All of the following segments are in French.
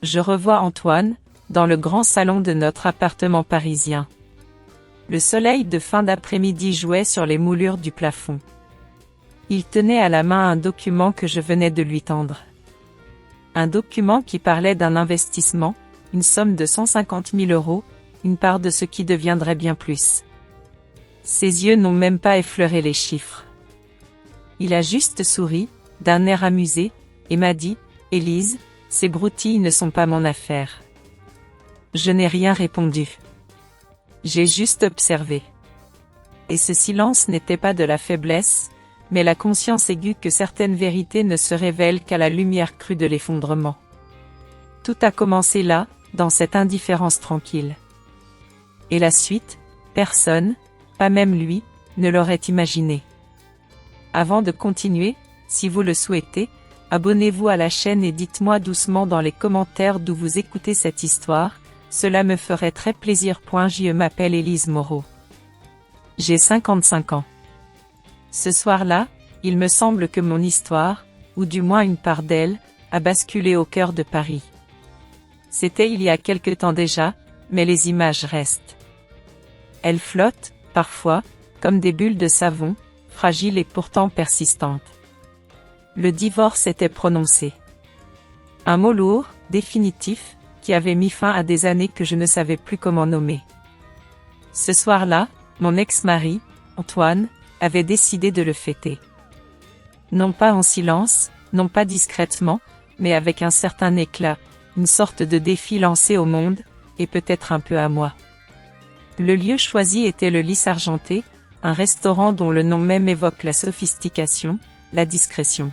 Je revois Antoine, dans le grand salon de notre appartement parisien. Le soleil de fin d'après-midi jouait sur les moulures du plafond. Il tenait à la main un document que je venais de lui tendre. Un document qui parlait d'un investissement, une somme de 150 000 €, une part de ce qui deviendrait bien plus. Ses yeux n'ont même pas effleuré les chiffres. Il a juste souri, d'un air amusé, et m'a dit « Élise, ces broutilles ne sont pas mon affaire. » Je n'ai rien répondu. J'ai juste observé. Et ce silence n'était pas de la faiblesse, mais la conscience aiguë que certaines vérités ne se révèlent qu'à la lumière crue de l'effondrement. Tout a commencé là, dans cette indifférence tranquille. Et la suite, personne, pas même lui, ne l'aurait imaginé. Avant de continuer, si vous le souhaitez, abonnez-vous à la chaîne et dites-moi doucement dans les commentaires d'où vous écoutez cette histoire, cela me ferait très plaisir. Je m'appelle Élise Moreau. J'ai 55 ans. Ce soir-là, il me semble que mon histoire, ou du moins une part d'elle, a basculé au cœur de Paris. C'était il y a quelque temps déjà, mais les images restent. Elles flottent, parfois, comme des bulles de savon, fragiles et pourtant persistantes. Le divorce était prononcé. Un mot lourd, définitif, qui avait mis fin à des années que je ne savais plus comment nommer. Ce soir-là, mon ex-mari, Antoine, avait décidé de le fêter. Non pas en silence, non pas discrètement, mais avec un certain éclat, une sorte de défi lancé au monde, et peut-être un peu à moi. Le lieu choisi était le Lys Argenté, un restaurant dont le nom même évoque la sophistication, la discrétion.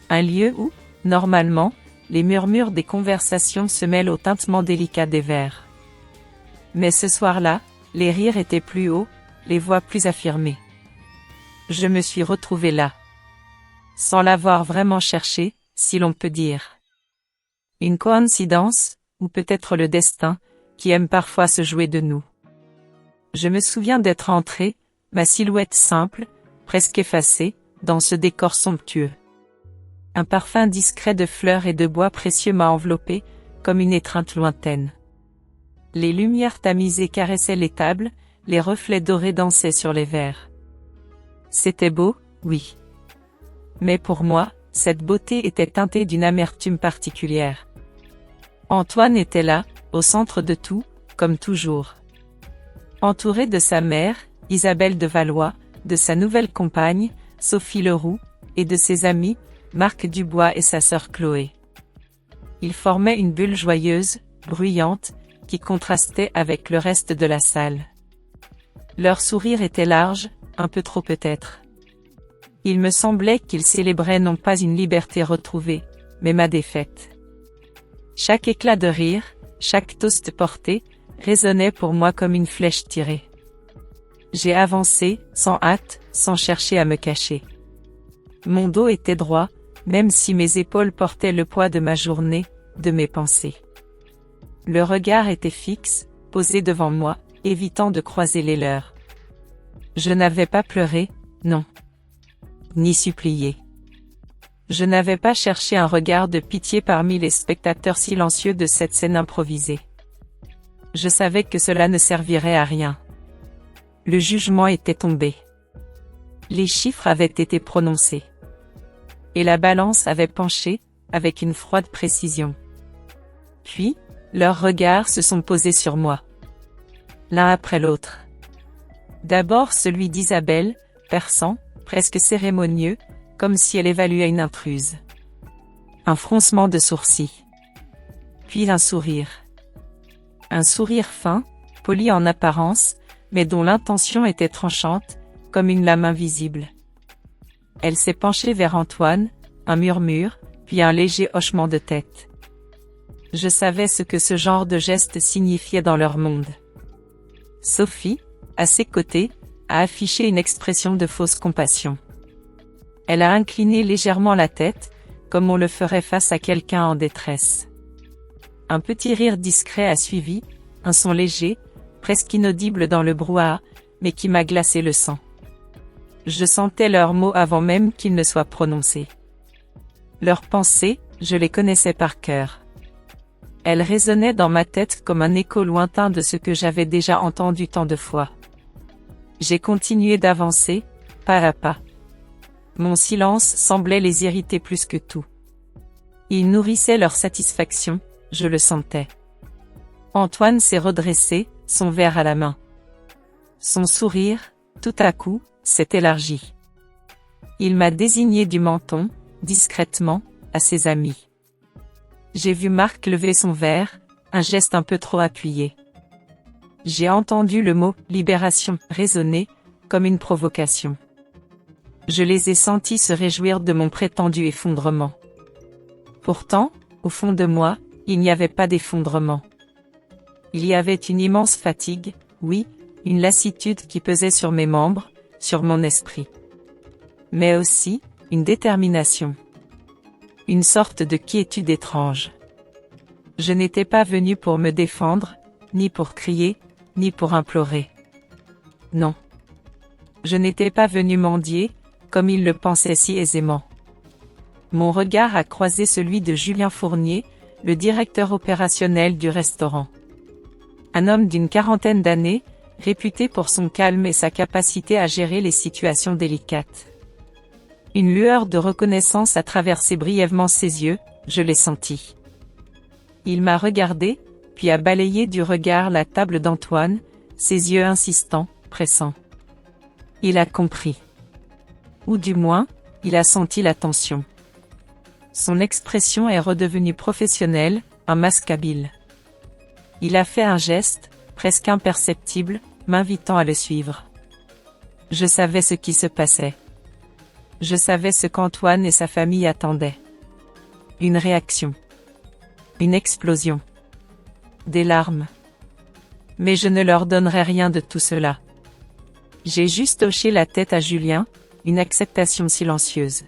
Un lieu où, normalement, les murmures des conversations se mêlent au tintement délicat des verres. Mais ce soir-là, les rires étaient plus hauts, les voix plus affirmées. Je me suis retrouvée là. Sans l'avoir vraiment cherché, si l'on peut dire. Une coïncidence, ou peut-être le destin, qui aime parfois se jouer de nous. Je me souviens d'être entrée, ma silhouette simple, presque effacée, dans ce décor somptueux. Un parfum discret de fleurs et de bois précieux m'a enveloppée, comme une étreinte lointaine. Les lumières tamisées caressaient les tables, les reflets dorés dansaient sur les verres. C'était beau, oui. Mais pour moi, cette beauté était teintée d'une amertume particulière. Antoine était là, au centre de tout, comme toujours. Entouré de sa mère, Isabelle de Valois, de sa nouvelle compagne, Sophie Leroux, et de ses amis, Marc Dubois et sa sœur Chloé. Ils formaient une bulle joyeuse, bruyante, qui contrastait avec le reste de la salle. Leur sourire était large, un peu trop peut-être. Il me semblait qu'ils célébraient non pas une liberté retrouvée, mais ma défaite. Chaque éclat de rire, chaque toast porté, résonnait pour moi comme une flèche tirée. J'ai avancé, sans hâte, sans chercher à me cacher. Mon dos était droit, même si mes épaules portaient le poids de ma journée, de mes pensées. Le regard était fixe, posé devant moi, évitant de croiser les leurs. Je n'avais pas pleuré, non. Ni supplié. Je n'avais pas cherché un regard de pitié parmi les spectateurs silencieux de cette scène improvisée. Je savais que cela ne servirait à rien. Le jugement était tombé. Les chiffres avaient été prononcés. Et la balance avait penché, avec une froide précision. Puis, leurs regards se sont posés sur moi. L'un après l'autre. D'abord celui d'Isabelle, perçant, presque cérémonieux, comme si elle évaluait une intruse. Un froncement de sourcils. Puis un sourire. Un sourire fin, poli en apparence, mais dont l'intention était tranchante, comme une lame invisible. Elle s'est penchée vers Antoine, un murmure, puis un léger hochement de tête. Je savais ce que ce genre de geste signifiait dans leur monde. Sophie, à ses côtés, a affiché une expression de fausse compassion. Elle a incliné légèrement la tête, comme on le ferait face à quelqu'un en détresse. Un petit rire discret a suivi, un son léger, presque inaudible dans le brouhaha, mais qui m'a glacé le sang. Je sentais leurs mots avant même qu'ils ne soient prononcés. Leurs pensées, je les connaissais par cœur. Elle résonnait dans ma tête comme un écho lointain de ce que j'avais déjà entendu tant de fois. J'ai continué d'avancer, pas à pas. Mon silence semblait les irriter plus que tout. Il nourrissait leur satisfaction, je le sentais. Antoine s'est redressé, son verre à la main. Son sourire, tout à coup, s'est élargi. Il m'a désigné du menton, discrètement, à ses amis. J'ai vu Marc lever son verre, un geste un peu trop appuyé. J'ai entendu le mot « libération » résonner, comme une provocation. Je les ai sentis se réjouir de mon prétendu effondrement. Pourtant, au fond de moi, il n'y avait pas d'effondrement. Il y avait une immense fatigue, oui, une lassitude qui pesait sur mes membres, sur mon esprit. Mais aussi, une détermination. Une sorte de quiétude étrange. Je n'étais pas venu pour me défendre, ni pour crier, ni pour implorer. Non. Je n'étais pas venu mendier, comme il le pensait si aisément. Mon regard a croisé celui de Julien Fournier, le directeur opérationnel du restaurant. Un homme d'une quarantaine d'années, réputé pour son calme et sa capacité à gérer les situations délicates. Une lueur de reconnaissance a traversé brièvement ses yeux, je l'ai senti. Il m'a regardé, puis a balayé du regard la table d'Antoine, ses yeux insistants, pressants. Il a compris. Ou du moins, il a senti la tension. Son expression est redevenue professionnelle, un masque habile. Il a fait un geste, presque imperceptible, m'invitant à le suivre. Je savais ce qui se passait. Je savais ce qu'Antoine et sa famille attendaient. Une réaction. Une explosion. Des larmes. Mais je ne leur donnerai rien de tout cela. J'ai juste hoché la tête à Julien, une acceptation silencieuse.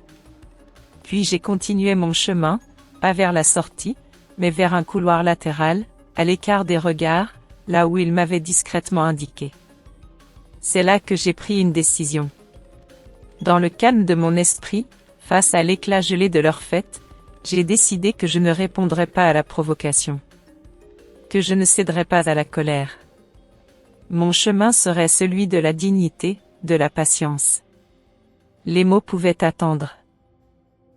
Puis j'ai continué mon chemin, pas vers la sortie, mais vers un couloir latéral, à l'écart des regards, là où il m'avait discrètement indiqué. C'est là que j'ai pris une décision. Dans le calme de mon esprit, face à l'éclat gelé de leur fête, j'ai décidé que je ne répondrais pas à la provocation. Que je ne céderais pas à la colère. Mon chemin serait celui de la dignité, de la patience. Les mots pouvaient attendre.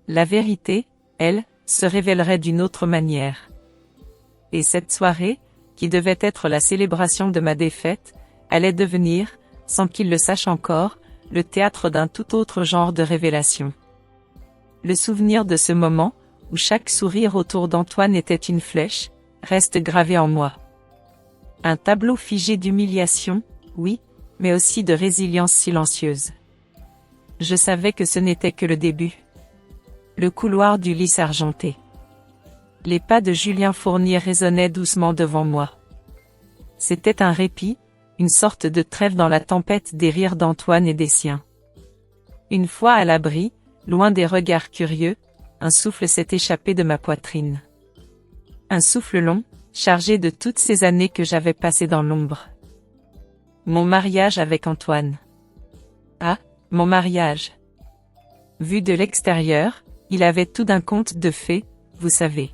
La vérité, elle, se révélerait d'une autre manière. Et cette soirée, qui devait être la célébration de ma défaite, allait devenir, sans qu'il le sache encore, le théâtre d'un tout autre genre de révélation. Le souvenir de ce moment, où chaque sourire autour d'Antoine était une flèche, reste gravé en moi. Un tableau figé d'humiliation, oui, mais aussi de résilience silencieuse. Je savais que ce n'était que le début. Le couloir du lys argenté. Les pas de Julien Fournier résonnaient doucement devant moi. C'était un répit, une sorte de trêve dans la tempête des rires d'Antoine et des siens. Une fois à l'abri, loin des regards curieux, un souffle s'est échappé de ma poitrine. Un souffle long, chargé de toutes ces années que j'avais passées dans l'ombre. Mon mariage avec Antoine. Ah, mon mariage. Vu de l'extérieur, il avait tout d'un conte de fées, vous savez.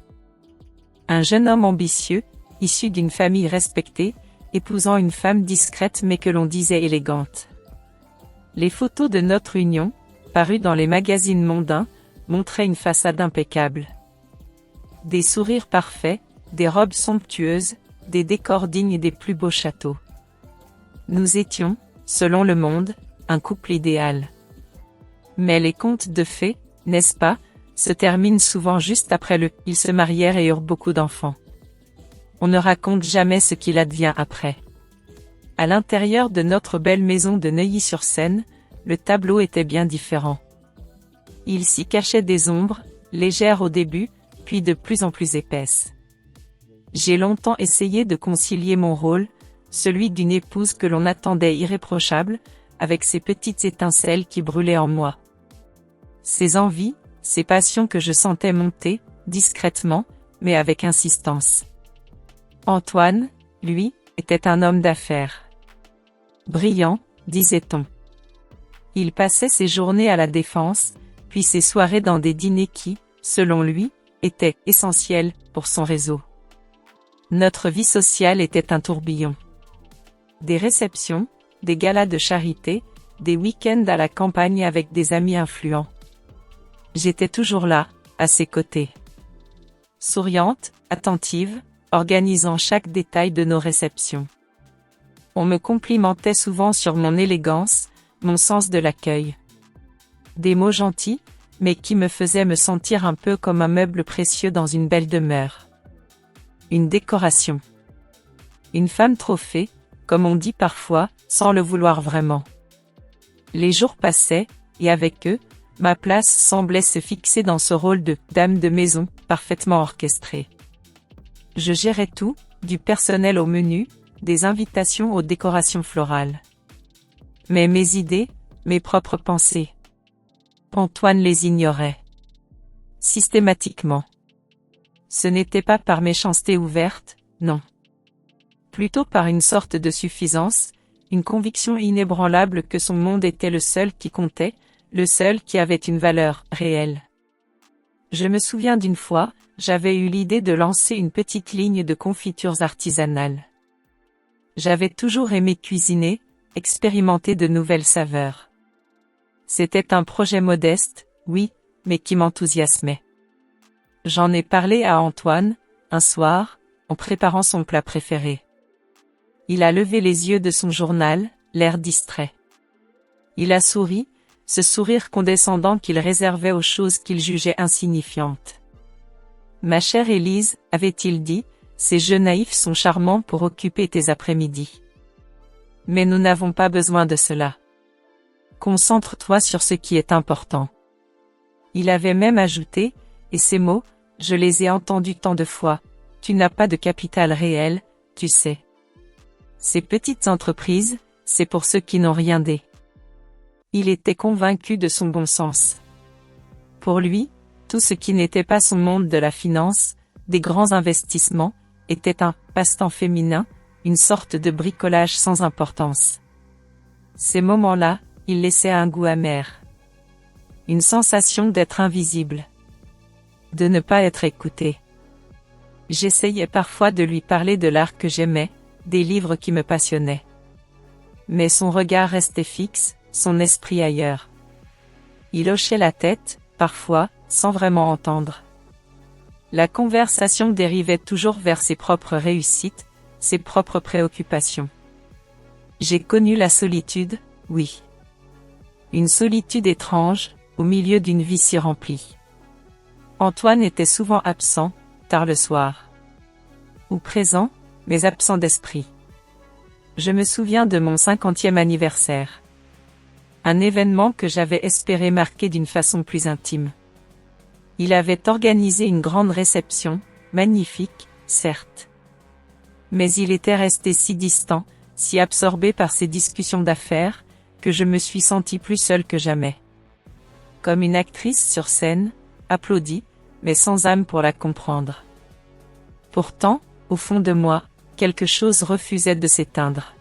Un jeune homme ambitieux, issu d'une famille respectée, épousant une femme discrète mais que l'on disait élégante. Les photos de notre union, parues dans les magazines mondains, montraient une façade impeccable. Des sourires parfaits, des robes somptueuses, des décors dignes des plus beaux châteaux. Nous étions, selon le monde, un couple idéal. Mais les contes de fées, n'est-ce pas, se terminent souvent juste après « ils se marièrent et eurent beaucoup d'enfants ». On ne raconte jamais ce qu'il advient après. À l'intérieur de notre belle maison de Neuilly-sur-Seine, le tableau était bien différent. Il s'y cachait des ombres, légères au début, puis de plus en plus épaisses. J'ai longtemps essayé de concilier mon rôle, celui d'une épouse que l'on attendait irréprochable, avec ces petites étincelles qui brûlaient en moi. Ces envies, ces passions que je sentais monter, discrètement, mais avec insistance. Antoine, lui, était un homme d'affaires. Brillant, disait-on. Il passait ses journées à la Défense, puis ses soirées dans des dîners qui, selon lui, étaient essentiels pour son réseau. Notre vie sociale était un tourbillon. Des réceptions, des galas de charité, des week-ends à la campagne avec des amis influents. J'étais toujours là, à ses côtés. Souriante, attentive, organisant chaque détail de nos réceptions. On me complimentait souvent sur mon élégance, mon sens de l'accueil. Des mots gentils, mais qui me faisaient me sentir un peu comme un meuble précieux dans une belle demeure. Une décoration. Une femme trophée, comme on dit parfois, sans le vouloir vraiment. Les jours passaient, et avec eux, ma place semblait se fixer dans ce rôle de « dame de maison » parfaitement orchestré. Je gérais tout, du personnel au menu, des invitations aux décorations florales. Mais mes idées, mes propres pensées, Antoine les ignorait. Systématiquement. Ce n'était pas par méchanceté ouverte, non. Plutôt par une sorte de suffisance, une conviction inébranlable que son monde était le seul qui comptait, le seul qui avait une valeur réelle. Je me souviens d'une fois, j'avais eu l'idée de lancer une petite ligne de confitures artisanales. J'avais toujours aimé cuisiner, expérimenter de nouvelles saveurs. C'était un projet modeste, oui, mais qui m'enthousiasmait. J'en ai parlé à Antoine, un soir, en préparant son plat préféré. Il a levé les yeux de son journal, l'air distrait. Il a souri, ce sourire condescendant qu'il réservait aux choses qu'il jugeait insignifiantes. « Ma chère Élise, avait-il dit, ces jeux naïfs sont charmants pour occuper tes après-midi. Mais nous n'avons pas besoin de cela. Concentre-toi sur ce qui est important. » Il avait même ajouté, et ces mots, je les ai entendus tant de fois, « Tu n'as pas de capital réel, tu sais. Ces petites entreprises, c'est pour ceux qui n'ont rien d'eux. » Il était convaincu de son bon sens. Pour lui, tout ce qui n'était pas son monde de la finance, des grands investissements, était un passe-temps féminin, une sorte de bricolage sans importance. Ces moments-là, il laissait un goût amer. Une sensation d'être invisible. De ne pas être écouté. J'essayais parfois de lui parler de l'art que j'aimais, des livres qui me passionnaient. Mais son regard restait fixe, son esprit ailleurs. Il hochait la tête, parfois, sans vraiment entendre. La conversation dérivait toujours vers ses propres réussites, ses propres préoccupations. J'ai connu la solitude, oui. Une solitude étrange, au milieu d'une vie si remplie. Antoine était souvent absent, tard le soir. Ou présent, mais absent d'esprit. Je me souviens de mon 50e anniversaire. Un événement que j'avais espéré marquer d'une façon plus intime. Il avait organisé une grande réception, magnifique, certes. Mais il était resté si distant, si absorbé par ses discussions d'affaires, que je me suis senti plus seul que jamais. Comme une actrice sur scène, applaudie, mais sans âme pour la comprendre. Pourtant, au fond de moi, quelque chose refusait de s'éteindre.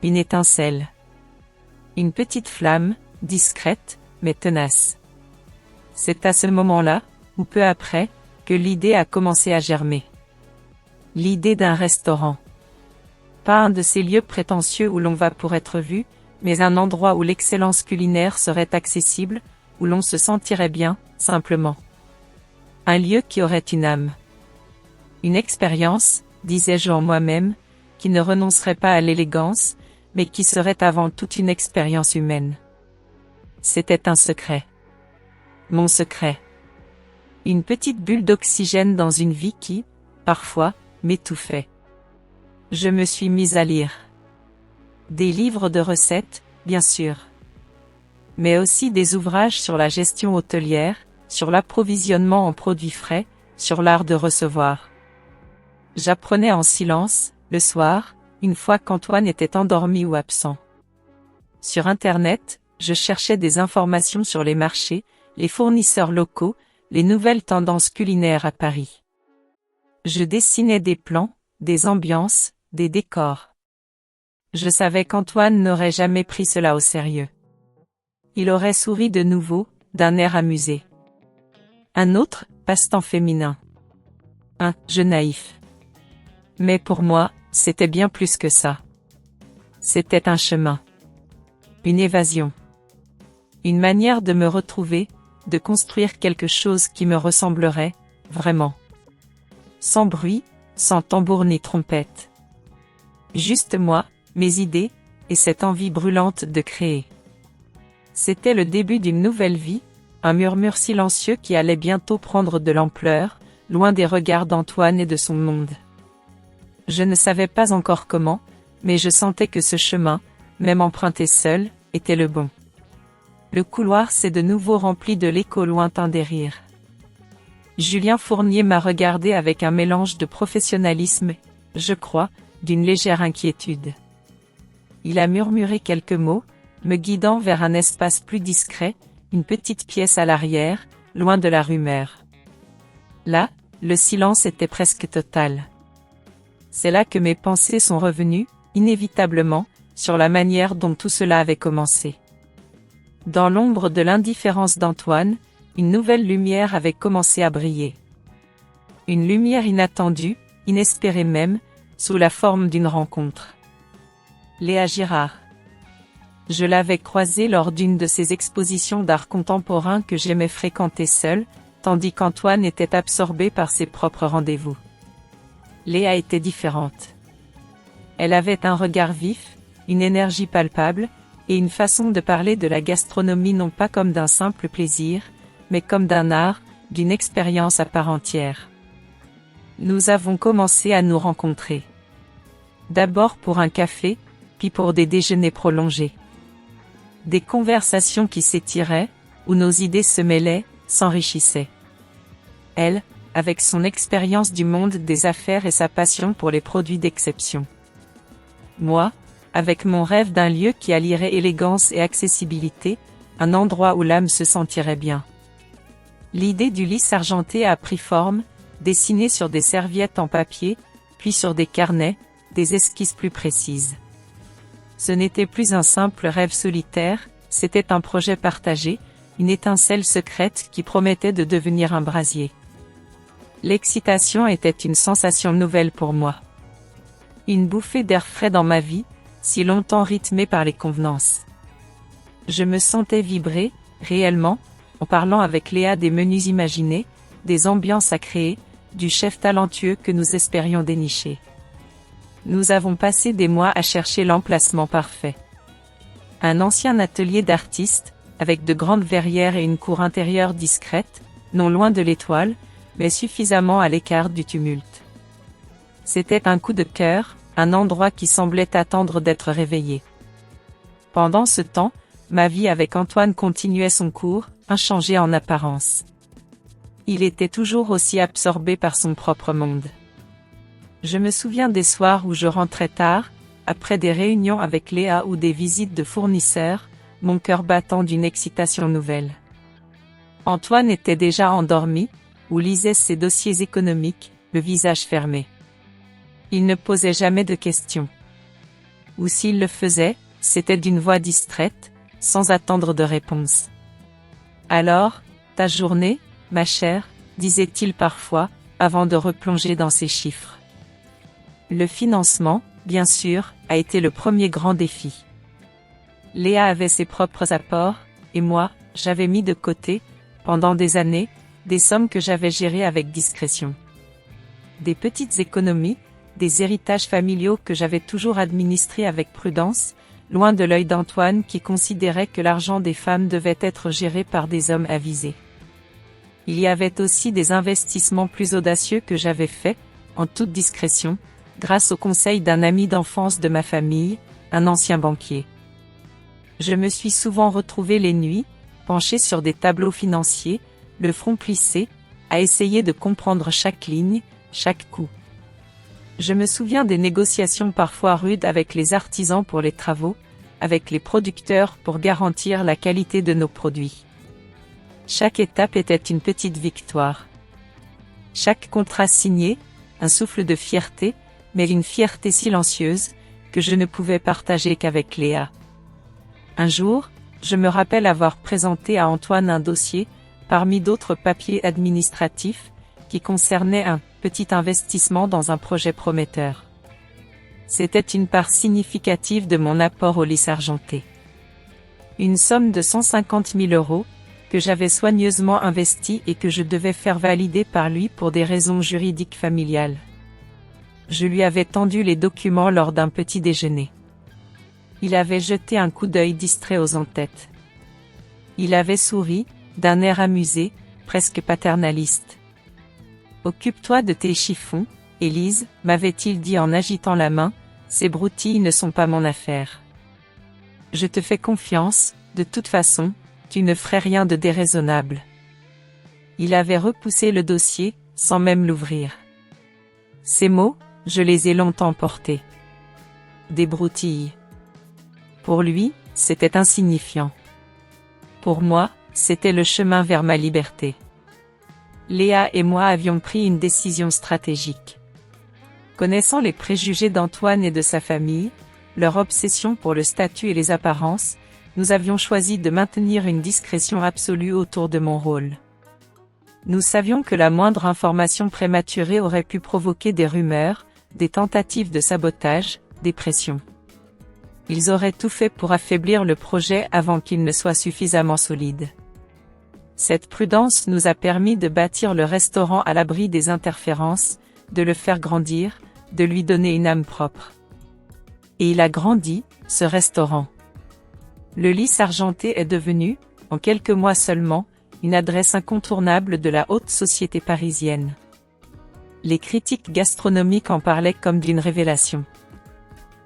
Une étincelle. Une petite flamme, discrète, mais tenace. C'est à ce moment-là, ou peu après, que l'idée a commencé à germer. L'idée d'un restaurant. Pas un de ces lieux prétentieux où l'on va pour être vu, mais un endroit où l'excellence culinaire serait accessible, où l'on se sentirait bien, simplement. Un lieu qui aurait une âme. Une expérience, disais-je en moi-même, qui ne renoncerait pas à l'élégance, mais qui serait avant tout une expérience humaine. C'était un secret. Mon secret. Une petite bulle d'oxygène dans une vie qui, parfois, m'étouffait. Je me suis mise à lire. Des livres de recettes, bien sûr. Mais aussi des ouvrages sur la gestion hôtelière, sur l'approvisionnement en produits frais, sur l'art de recevoir. J'apprenais en silence, le soir, une fois qu'Antoine était endormi ou absent. Sur Internet, je cherchais des informations sur les marchés, les fournisseurs locaux, les nouvelles tendances culinaires à Paris. Je dessinais des plans, des ambiances, des décors. Je savais qu'Antoine n'aurait jamais pris cela au sérieux. Il aurait souri de nouveau, d'un air amusé. Un autre, passe-temps féminin. Un jeu naïf. Mais pour moi, c'était bien plus que ça. C'était un chemin. Une évasion. Une manière de me retrouver, de construire quelque chose qui me ressemblerait, vraiment. Sans bruit, sans tambour ni trompette. Juste moi, mes idées, et cette envie brûlante de créer. C'était le début d'une nouvelle vie, un murmure silencieux qui allait bientôt prendre de l'ampleur, loin des regards d'Antoine et de son monde. Je ne savais pas encore comment, mais je sentais que ce chemin, même emprunté seul, était le bon. Le couloir s'est de nouveau rempli de l'écho lointain des rires. Julien Fournier m'a regardé avec un mélange de professionnalisme, je crois, d'une légère inquiétude. Il a murmuré quelques mots, me guidant vers un espace plus discret, une petite pièce à l'arrière, loin de la rumeur. Là, le silence était presque total. C'est là que mes pensées sont revenues, inévitablement, sur la manière dont tout cela avait commencé. Dans l'ombre de l'indifférence d'Antoine, une nouvelle lumière avait commencé à briller. Une lumière inattendue, inespérée même, sous la forme d'une rencontre. Léa Girard. Je l'avais croisée lors d'une de ces expositions d'art contemporain que j'aimais fréquenter seule, tandis qu'Antoine était absorbé par ses propres rendez-vous. Léa était différente. Elle avait un regard vif, une énergie palpable, et une façon de parler de la gastronomie non pas comme d'un simple plaisir, mais comme d'un art, d'une expérience à part entière. Nous avons commencé à nous rencontrer. D'abord pour un café, puis pour des déjeuners prolongés. Des conversations qui s'étiraient, où nos idées se mêlaient, s'enrichissaient. Elle, avec son expérience du monde des affaires et sa passion pour les produits d'exception. Moi, avec mon rêve d'un lieu qui allierait élégance et accessibilité, un endroit où l'âme se sentirait bien. L'idée du lys argenté a pris forme, dessinée sur des serviettes en papier, puis sur des carnets, des esquisses plus précises. Ce n'était plus un simple rêve solitaire, c'était un projet partagé, une étincelle secrète qui promettait de devenir un brasier. L'excitation était une sensation nouvelle pour moi. Une bouffée d'air frais dans ma vie, si longtemps rythmée par les convenances. Je me sentais vibrer, réellement, en parlant avec Léa des menus imaginés, des ambiances à créer, du chef talentueux que nous espérions dénicher. Nous avons passé des mois à chercher l'emplacement parfait. Un ancien atelier d'artistes, avec de grandes verrières et une cour intérieure discrète, non loin de l'étoile, mais suffisamment à l'écart du tumulte. C'était un coup de cœur, un endroit qui semblait attendre d'être réveillé. Pendant ce temps, ma vie avec Antoine continuait son cours, inchangé en apparence. Il était toujours aussi absorbé par son propre monde. Je me souviens des soirs où je rentrais tard, après des réunions avec Léa ou des visites de fournisseurs, mon cœur battant d'une excitation nouvelle. Antoine était déjà endormi, ou lisait ses dossiers économiques, le visage fermé. Il ne posait jamais de questions. Ou s'il le faisait, c'était d'une voix distraite, sans attendre de réponse. Alors, ta journée, ma chère, disait-il parfois, avant de replonger dans ses chiffres. Le financement, bien sûr, a été le premier grand défi. Léa avait ses propres apports, et moi, j'avais mis de côté, pendant des années, des sommes que j'avais gérées avec discrétion. Des petites économies, des héritages familiaux que j'avais toujours administrés avec prudence, loin de l'œil d'Antoine qui considérait que l'argent des femmes devait être géré par des hommes avisés. Il y avait aussi des investissements plus audacieux que j'avais faits, en toute discrétion, grâce au conseil d'un ami d'enfance de ma famille, un ancien banquier. Je me suis souvent retrouvé les nuits, penché sur des tableaux financiers, le front plissé, à essayer de comprendre chaque ligne, chaque coût. Je me souviens des négociations parfois rudes avec les artisans pour les travaux, avec les producteurs pour garantir la qualité de nos produits. Chaque étape était une petite victoire. Chaque contrat signé, un souffle de fierté, mais une fierté silencieuse, que je ne pouvais partager qu'avec Léa. Un jour, je me rappelle avoir présenté à Antoine un dossier, parmi d'autres papiers administratifs, qui concernait un petit investissement dans un projet prometteur. C'était une part significative de mon apport au Lys argenté. Une somme de 150 000 €, que j'avais soigneusement investie et que je devais faire valider par lui pour des raisons juridiques familiales. Je lui avais tendu les documents lors d'un petit déjeuner. Il avait jeté un coup d'œil distrait aux en-têtes. Il avait souri, d'un air amusé, presque paternaliste. « Occupe-toi de tes chiffons, Élise, m'avait-il dit en agitant la main, ces broutilles ne sont pas mon affaire. Je te fais confiance, de toute façon, tu ne ferais rien de déraisonnable. » Il avait repoussé le dossier, sans même l'ouvrir. Ces mots, je les ai longtemps portés. Des broutilles. Pour lui, c'était insignifiant. Pour moi, c'était le chemin vers ma liberté. Léa et moi avions pris une décision stratégique. Connaissant les préjugés d'Antoine et de sa famille, leur obsession pour le statut et les apparences, nous avions choisi de maintenir une discrétion absolue autour de mon rôle. Nous savions que la moindre information prématurée aurait pu provoquer des rumeurs, des tentatives de sabotage, des pressions. Ils auraient tout fait pour affaiblir le projet avant qu'il ne soit suffisamment solide. Cette prudence nous a permis de bâtir le restaurant à l'abri des interférences, de le faire grandir, de lui donner une âme propre. Et il a grandi, ce restaurant. Le Lys argenté est devenu, en quelques mois seulement, une adresse incontournable de la haute société parisienne. Les critiques gastronomiques en parlaient comme d'une révélation.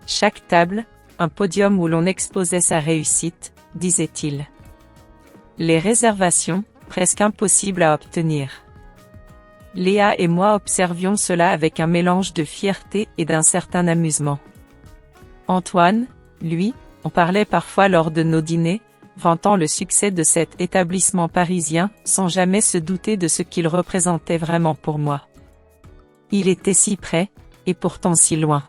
Chaque table, un podium où l'on exposait sa réussite, disait-il. Les réservations, presque impossibles à obtenir. Léa et moi observions cela avec un mélange de fierté et d'un certain amusement. Antoine, lui, en parlait parfois lors de nos dîners, vantant le succès de cet établissement parisien, sans jamais se douter de ce qu'il représentait vraiment pour moi. Il était si près, et pourtant si loin.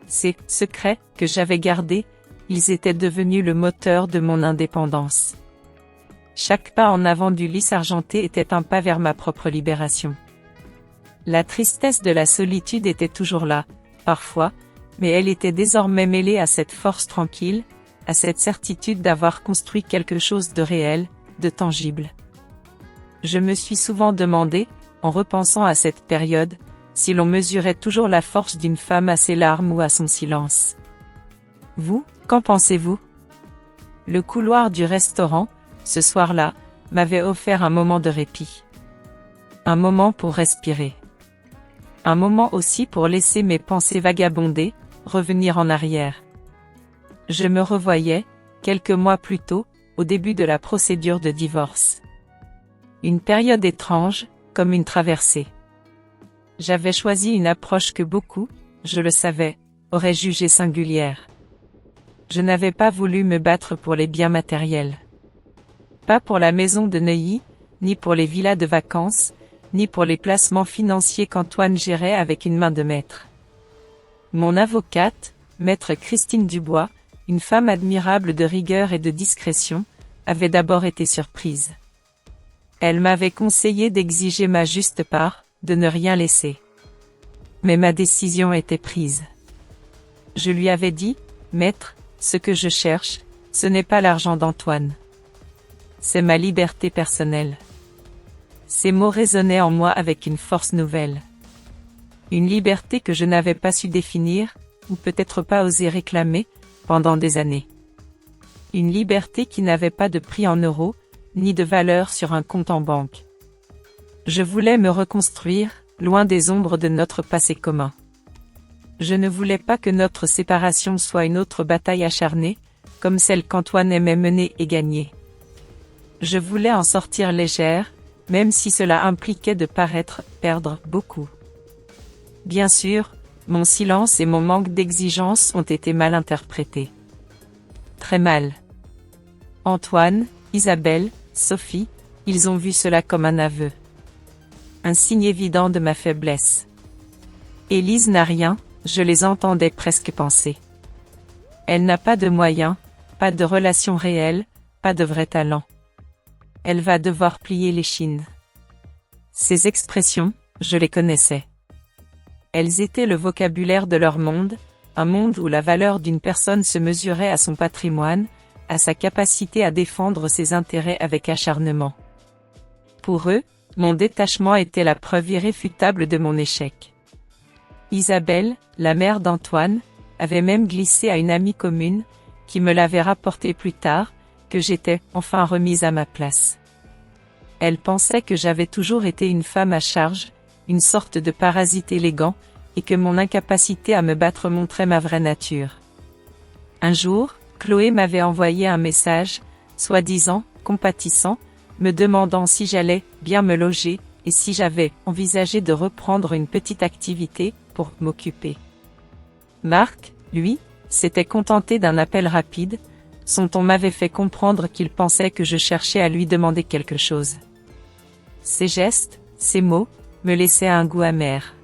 Ces secrets que j'avais gardés, ils étaient devenus le moteur de mon indépendance. Chaque pas en avant du Lys argenté était un pas vers ma propre libération. La tristesse de la solitude était toujours là, parfois, mais elle était désormais mêlée à cette force tranquille, à cette certitude d'avoir construit quelque chose de réel, de tangible. Je me suis souvent demandé, en repensant à cette période, si l'on mesurait toujours la force d'une femme à ses larmes ou à son silence. Vous, qu'en pensez-vous? Le couloir du restaurant, ce soir-là, m'avait offert un moment de répit. Un moment pour respirer. Un moment aussi pour laisser mes pensées vagabonder, revenir en arrière. Je me revoyais, quelques mois plus tôt, au début de la procédure de divorce. Une période étrange, comme une traversée. J'avais choisi une approche que beaucoup, je le savais, auraient jugée singulière. Je n'avais pas voulu me battre pour les biens matériels. Pas pour la maison de Neuilly, ni pour les villas de vacances, ni pour les placements financiers qu'Antoine gérait avec une main de maître. Mon avocate, maître Christine Dubois, une femme admirable de rigueur et de discrétion, avait d'abord été surprise. Elle m'avait conseillé d'exiger ma juste part, de ne rien laisser. Mais ma décision était prise. Je lui avais dit, maître, ce que je cherche, ce n'est pas l'argent d'Antoine. C'est ma liberté personnelle. Ces mots résonnaient en moi avec une force nouvelle. Une liberté que je n'avais pas su définir, ou peut-être pas osé réclamer, pendant des années. Une liberté qui n'avait pas de prix en euros, ni de valeur sur un compte en banque. Je voulais me reconstruire, loin des ombres de notre passé commun. Je ne voulais pas que notre séparation soit une autre bataille acharnée, comme celle qu'Antoine aimait mener et gagner. Je voulais en sortir légère, même si cela impliquait de paraître perdre beaucoup. Bien sûr, mon silence et mon manque d'exigence ont été mal interprétés. Très mal. Antoine, Isabelle, Sophie, ils ont vu cela comme un aveu. Un signe évident de ma faiblesse. Élise n'a rien, je les entendais presque penser. Elle n'a pas de moyens, pas de relations réelles, pas de vrai talent. Elle va devoir plier l'échine. Ces expressions, je les connaissais. Elles étaient le vocabulaire de leur monde, un monde où la valeur d'une personne se mesurait à son patrimoine, à sa capacité à défendre ses intérêts avec acharnement. Pour eux, mon détachement était la preuve irréfutable de mon échec. Isabelle, la mère d'Antoine, avait même glissé à une amie commune, qui me l'avait rapporté plus tard, que j'étais enfin remise à ma place. Elle pensait que j'avais toujours été une femme à charge, une sorte de parasite élégant, et que mon incapacité à me battre montrait ma vraie nature. Un jour, Chloé m'avait envoyé un message, soi-disant, compatissant, me demandant si j'allais bien me loger, et si j'avais envisagé de reprendre une petite activité, pour m'occuper. Marc, lui, s'était contenté d'un appel rapide, son ton m'avait fait comprendre qu'il pensait que je cherchais à lui demander quelque chose. Ses gestes, ses mots, me laissaient un goût amer.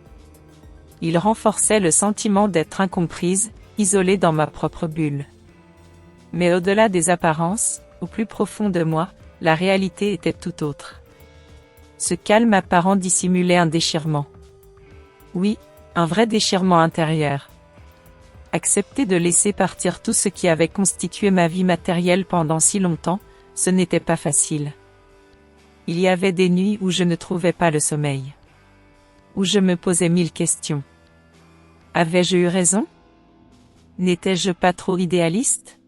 Ils renforçaient le sentiment d'être incomprise, isolée dans ma propre bulle. Mais au-delà des apparences, au plus profond de moi, la réalité était tout autre. Ce calme apparent dissimulait un déchirement. Oui, un vrai déchirement intérieur. Accepter de laisser partir tout ce qui avait constitué ma vie matérielle pendant si longtemps, ce n'était pas facile. Il y avait des nuits où je ne trouvais pas le sommeil. Où je me posais 1000 questions. Avais-je eu raison? N'étais-je pas trop idéaliste?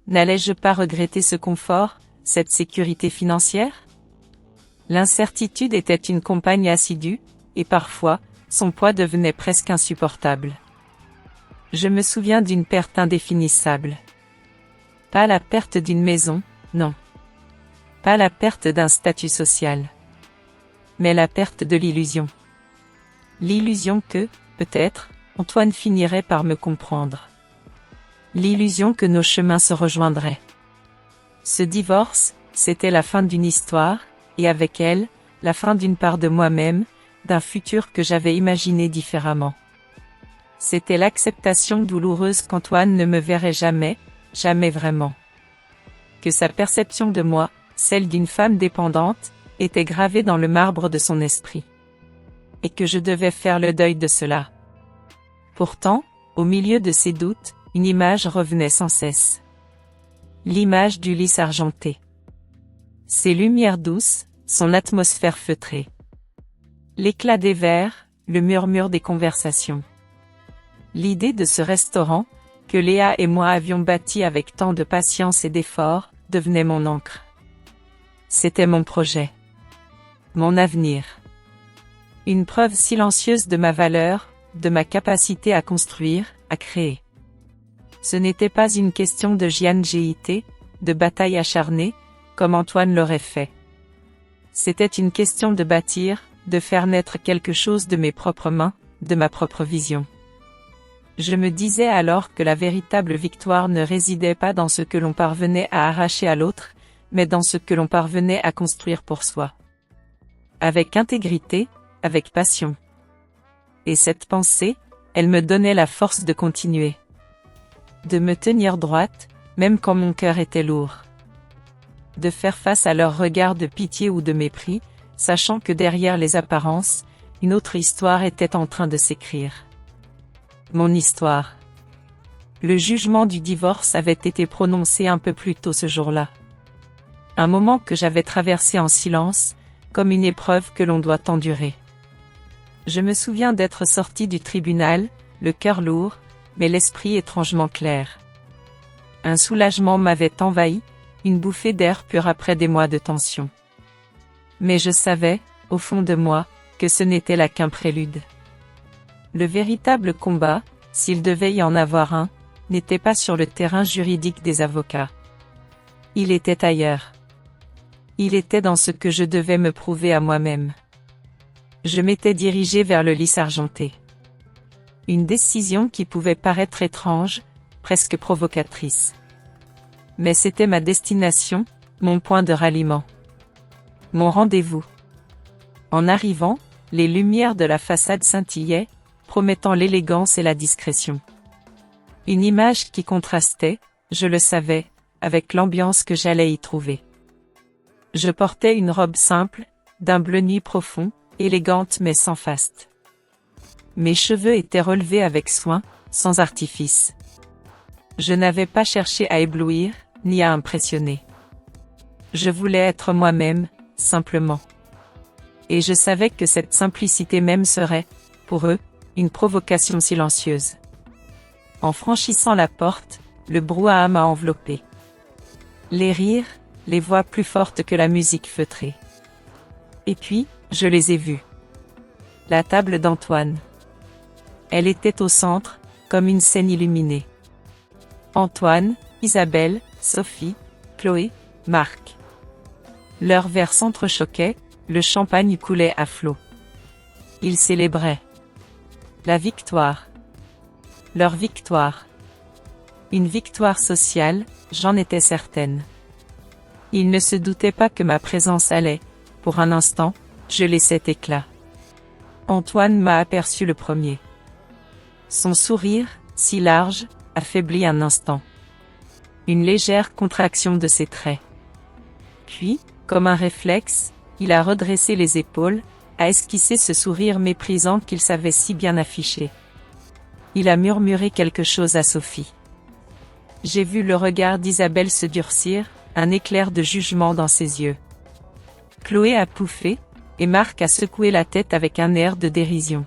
N'allais-je pas regretter ce confort, cette sécurité financière? L'incertitude était une compagne assidue, et parfois, son poids devenait presque insupportable. Je me souviens d'une perte indéfinissable. Pas la perte d'une maison, non. Pas la perte d'un statut social. Mais la perte de l'illusion. L'illusion que, peut-être, Antoine finirait par me comprendre. L'illusion que nos chemins se rejoindraient. Ce divorce, c'était la fin d'une histoire, et avec elle, la fin d'une part de moi-même, d'un futur que j'avais imaginé différemment. C'était l'acceptation douloureuse qu'Antoine ne me verrait jamais, jamais vraiment. Que sa perception de moi, celle d'une femme dépendante, était gravée dans le marbre de son esprit. Et que je devais faire le deuil de cela. Pourtant, au milieu de ces doutes, une image revenait sans cesse. L'image du lys argenté. Ses lumières douces, son atmosphère feutrée. L'éclat des verres, le murmure des conversations. L'idée de ce restaurant, que Léa et moi avions bâti avec tant de patience et d'effort, devenait mon encre. C'était mon projet. Mon avenir. Une preuve silencieuse de ma valeur, de ma capacité à construire, à créer. Ce n'était pas une question de géité, de bataille acharnée, comme Antoine l'aurait fait. C'était une question de bâtir, de faire naître quelque chose de mes propres mains, de ma propre vision. Je me disais alors que la véritable victoire ne résidait pas dans ce que l'on parvenait à arracher à l'autre, mais dans ce que l'on parvenait à construire pour soi. Avec intégrité, avec passion. Et cette pensée, elle me donnait la force de continuer. De me tenir droite, même quand mon cœur était lourd. De faire face à leurs regards de pitié ou de mépris, sachant que derrière les apparences, une autre histoire était en train de s'écrire. Mon histoire. Le jugement du divorce avait été prononcé un peu plus tôt ce jour-là. Un moment que j'avais traversé en silence, comme une épreuve que l'on doit endurer. Je me souviens d'être sorti du tribunal, le cœur lourd, mais l'esprit étrangement clair. Un soulagement m'avait envahi, une bouffée d'air pur après des mois de tension. Mais je savais, au fond de moi, que ce n'était là qu'un prélude. Le véritable combat, s'il devait y en avoir un, n'était pas sur le terrain juridique des avocats. Il était ailleurs. Il était dans ce que je devais me prouver à moi-même. Je m'étais dirigé vers le lys argenté. Une décision qui pouvait paraître étrange, presque provocatrice. Mais c'était ma destination, mon point de ralliement. Mon rendez-vous. En arrivant, les lumières de la façade scintillaient, promettant l'élégance et la discrétion. Une image qui contrastait, je le savais, avec l'ambiance que j'allais y trouver. Je portais une robe simple, d'un bleu nuit profond, élégante mais sans faste. Mes cheveux étaient relevés avec soin, sans artifice. Je n'avais pas cherché à éblouir, ni à impressionner. Je voulais être moi-même, simplement. Et je savais que cette simplicité même serait, pour eux, une provocation silencieuse. En franchissant la porte, le brouhaha m'a enveloppé. Les rires, les voix plus fortes que la musique feutrée. Et puis, je les ai vus. La table d'Antoine. Elle était au centre, comme une scène illuminée. Antoine, Isabelle, Sophie, Chloé, Marc. Leurs verres s'entrechoquaient, le champagne coulait à flots. Ils célébraient la victoire. Leur victoire. Une victoire sociale, j'en étais certaine. Ils ne se doutaient pas que ma présence allait, pour un instant, geler cet éclat. Antoine m'a aperçu le premier. Son sourire, si large, affaiblit un instant. Une légère contraction de ses traits. Puis, comme un réflexe, il a redressé les épaules, a esquissé ce sourire méprisant qu'il savait si bien afficher. Il a murmuré quelque chose à Sophie. J'ai vu le regard d'Isabelle se durcir, un éclair de jugement dans ses yeux. Chloé a pouffé, et Marc a secoué la tête avec un air de dérision.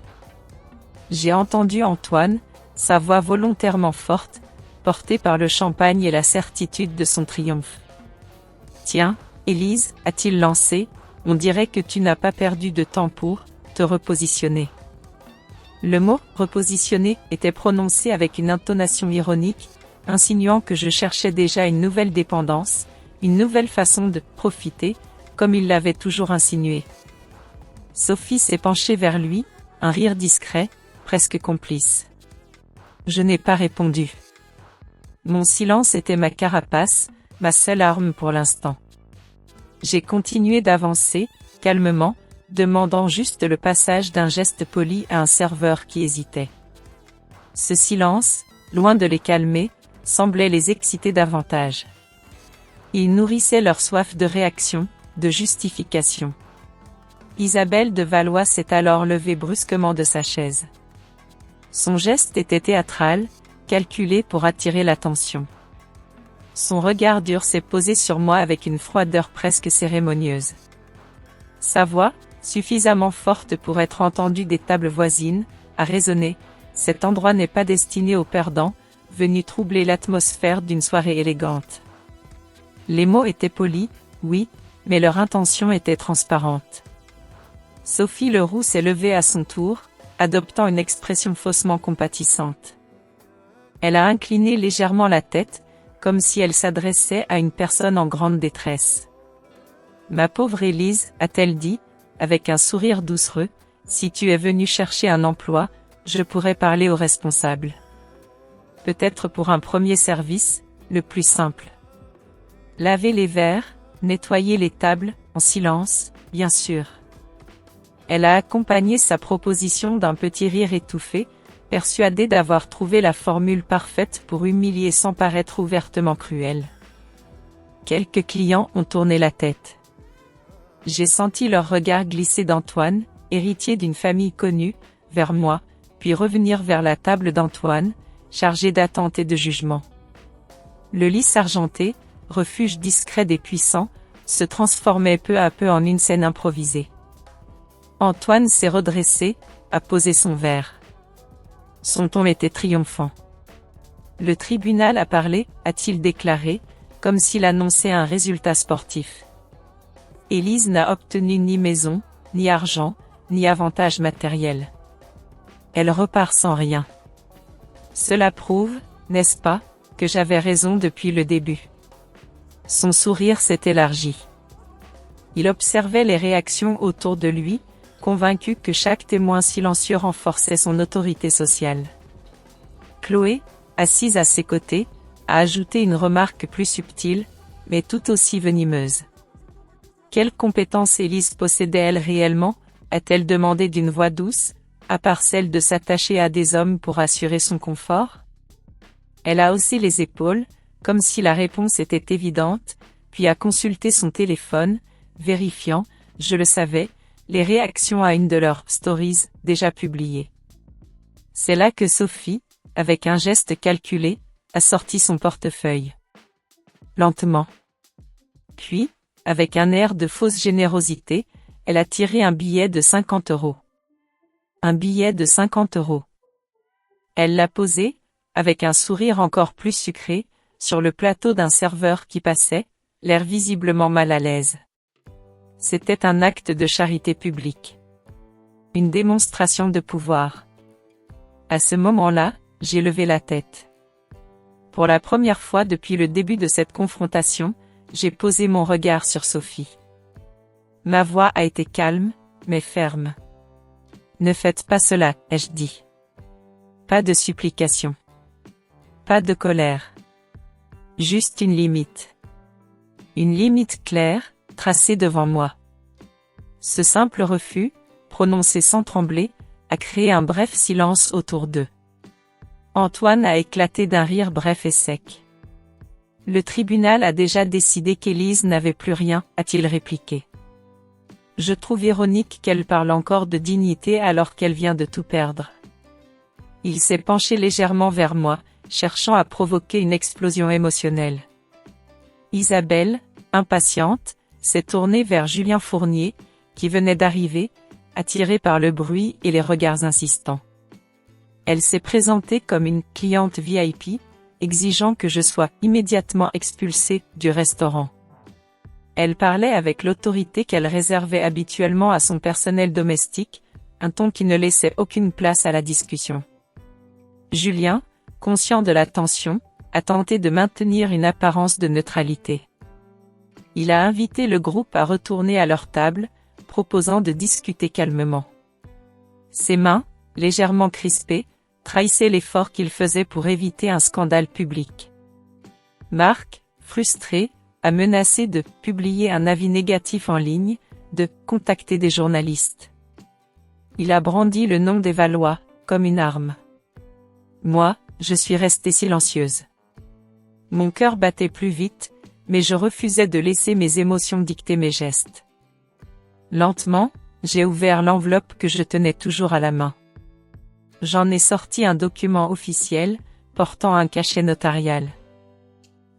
J'ai entendu Antoine, sa voix volontairement forte, portée par le champagne et la certitude de son triomphe. « Tiens, Élise, a-t-il lancé, on dirait que tu n'as pas perdu de temps pour te repositionner. » Le mot « repositionner » était prononcé avec une intonation ironique, insinuant que je cherchais déjà une nouvelle dépendance, une nouvelle façon de « profiter », comme il l'avait toujours insinué. Sophie s'est penchée vers lui, un rire discret, presque complice. Je n'ai pas répondu. Mon silence était ma carapace, ma seule arme pour l'instant. J'ai continué d'avancer, calmement, demandant juste le passage d'un geste poli à un serveur qui hésitait. Ce silence, loin de les calmer, semblait les exciter davantage. Il nourrissait leur soif de réaction, de justification. Isabelle de Valois s'est alors levée brusquement de sa chaise. Son geste était théâtral, calculé pour attirer l'attention. Son regard dur s'est posé sur moi avec une froideur presque cérémonieuse. Sa voix, suffisamment forte pour être entendue des tables voisines, a résonné. Cet endroit n'est pas destiné aux perdants, venus troubler l'atmosphère d'une soirée élégante. Les mots étaient polis, oui, mais leur intention était transparente. Sophie Leroux s'est levée à son tour, adoptant une expression faussement compatissante. Elle a incliné légèrement la tête, comme si elle s'adressait à une personne en grande détresse. « Ma pauvre Élise, a-t-elle dit, avec un sourire doucereux, si tu es venue chercher un emploi, je pourrais parler au responsable. Peut-être pour un premier service, le plus simple. Laver les verres, nettoyer les tables, en silence, bien sûr. » Elle a accompagné sa proposition d'un petit rire étouffé, persuadée d'avoir trouvé la formule parfaite pour humilier sans paraître ouvertement cruelle. Quelques clients ont tourné la tête. J'ai senti leur regard glisser d'Antoine, héritier d'une famille connue, vers moi, puis revenir vers la table d'Antoine, chargée d'attente et de jugement. Le lys argenté, refuge discret des puissants, se transformait peu à peu en une scène improvisée. Antoine s'est redressé, a posé son verre. Son ton était triomphant. Le tribunal a parlé, a-t-il déclaré, comme s'il annonçait un résultat sportif. Élise n'a obtenu ni maison, ni argent, ni avantage matériel. Elle repart sans rien. Cela prouve, n'est-ce pas, que j'avais raison depuis le début. Son sourire s'est élargi. Il observait les réactions autour de lui, convaincu que chaque témoin silencieux renforçait son autorité sociale. Chloé, assise à ses côtés, a ajouté une remarque plus subtile, mais tout aussi venimeuse. Quelles compétences Élise possédait-elle réellement, a-t-elle demandé d'une voix douce, à part celle de s'attacher à des hommes pour assurer son confort? Elle a haussé les épaules, comme si la réponse était évidente, puis a consulté son téléphone, vérifiant, je le savais, les réactions à une de leurs stories, déjà publiées. C'est là que Sophie, avec un geste calculé, a sorti son portefeuille. Lentement. Puis, avec un air de fausse générosité, elle a tiré un billet de 50 €. Un billet de 50 €. Elle l'a posé, avec un sourire encore plus sucré, sur le plateau d'un serveur qui passait, l'air visiblement mal à l'aise. C'était un acte de charité publique. Une démonstration de pouvoir. À ce moment-là, j'ai levé la tête. Pour la première fois depuis le début de cette confrontation, j'ai posé mon regard sur Sophie. Ma voix a été calme, mais ferme. Ne faites pas cela, ai-je dit. Pas de supplication. Pas de colère. Juste une limite. Une limite claire, tracée devant moi. Ce simple refus, prononcé sans trembler, a créé un bref silence autour d'eux. Antoine a éclaté d'un rire bref et sec. Le tribunal a déjà décidé qu'Élise n'avait plus rien, a-t-il répliqué. Je trouve ironique qu'elle parle encore de dignité alors qu'elle vient de tout perdre. Il s'est penché légèrement vers moi, cherchant à provoquer une explosion émotionnelle. Isabelle, impatiente, s'est tournée vers Julien Fournier, qui venait d'arriver, attirée par le bruit et les regards insistants. Elle s'est présentée comme une cliente VIP, exigeant que je sois immédiatement expulsée du restaurant. Elle parlait avec l'autorité qu'elle réservait habituellement à son personnel domestique, un ton qui ne laissait aucune place à la discussion. Julien, conscient de la tension, a tenté de maintenir une apparence de neutralité. Il a invité le groupe à retourner à leur table, proposant de discuter calmement. Ses mains, légèrement crispées, trahissaient l'effort qu'il faisait pour éviter un scandale public. Marc, frustré, a menacé de publier un avis négatif en ligne, de contacter des journalistes. Il a brandi le nom des Valois, comme une arme. Moi, je suis restée silencieuse. Mon cœur battait plus vite, mais je refusais de laisser mes émotions dicter mes gestes. Lentement, j'ai ouvert l'enveloppe que je tenais toujours à la main. J'en ai sorti un document officiel, portant un cachet notarial.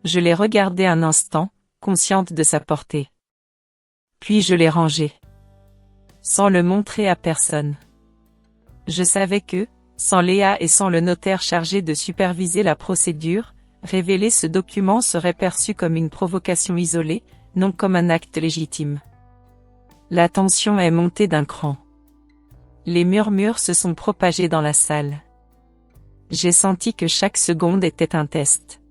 Je l'ai regardé un instant, consciente de sa portée. Puis je l'ai rangé. Sans le montrer à personne. Je savais que, sans Léa et sans le notaire chargé de superviser la procédure, révéler ce document serait perçu comme une provocation isolée, non comme un acte légitime. La tension est montée d'un cran. Les murmures se sont propagés dans la salle. J'ai senti que chaque seconde était un test.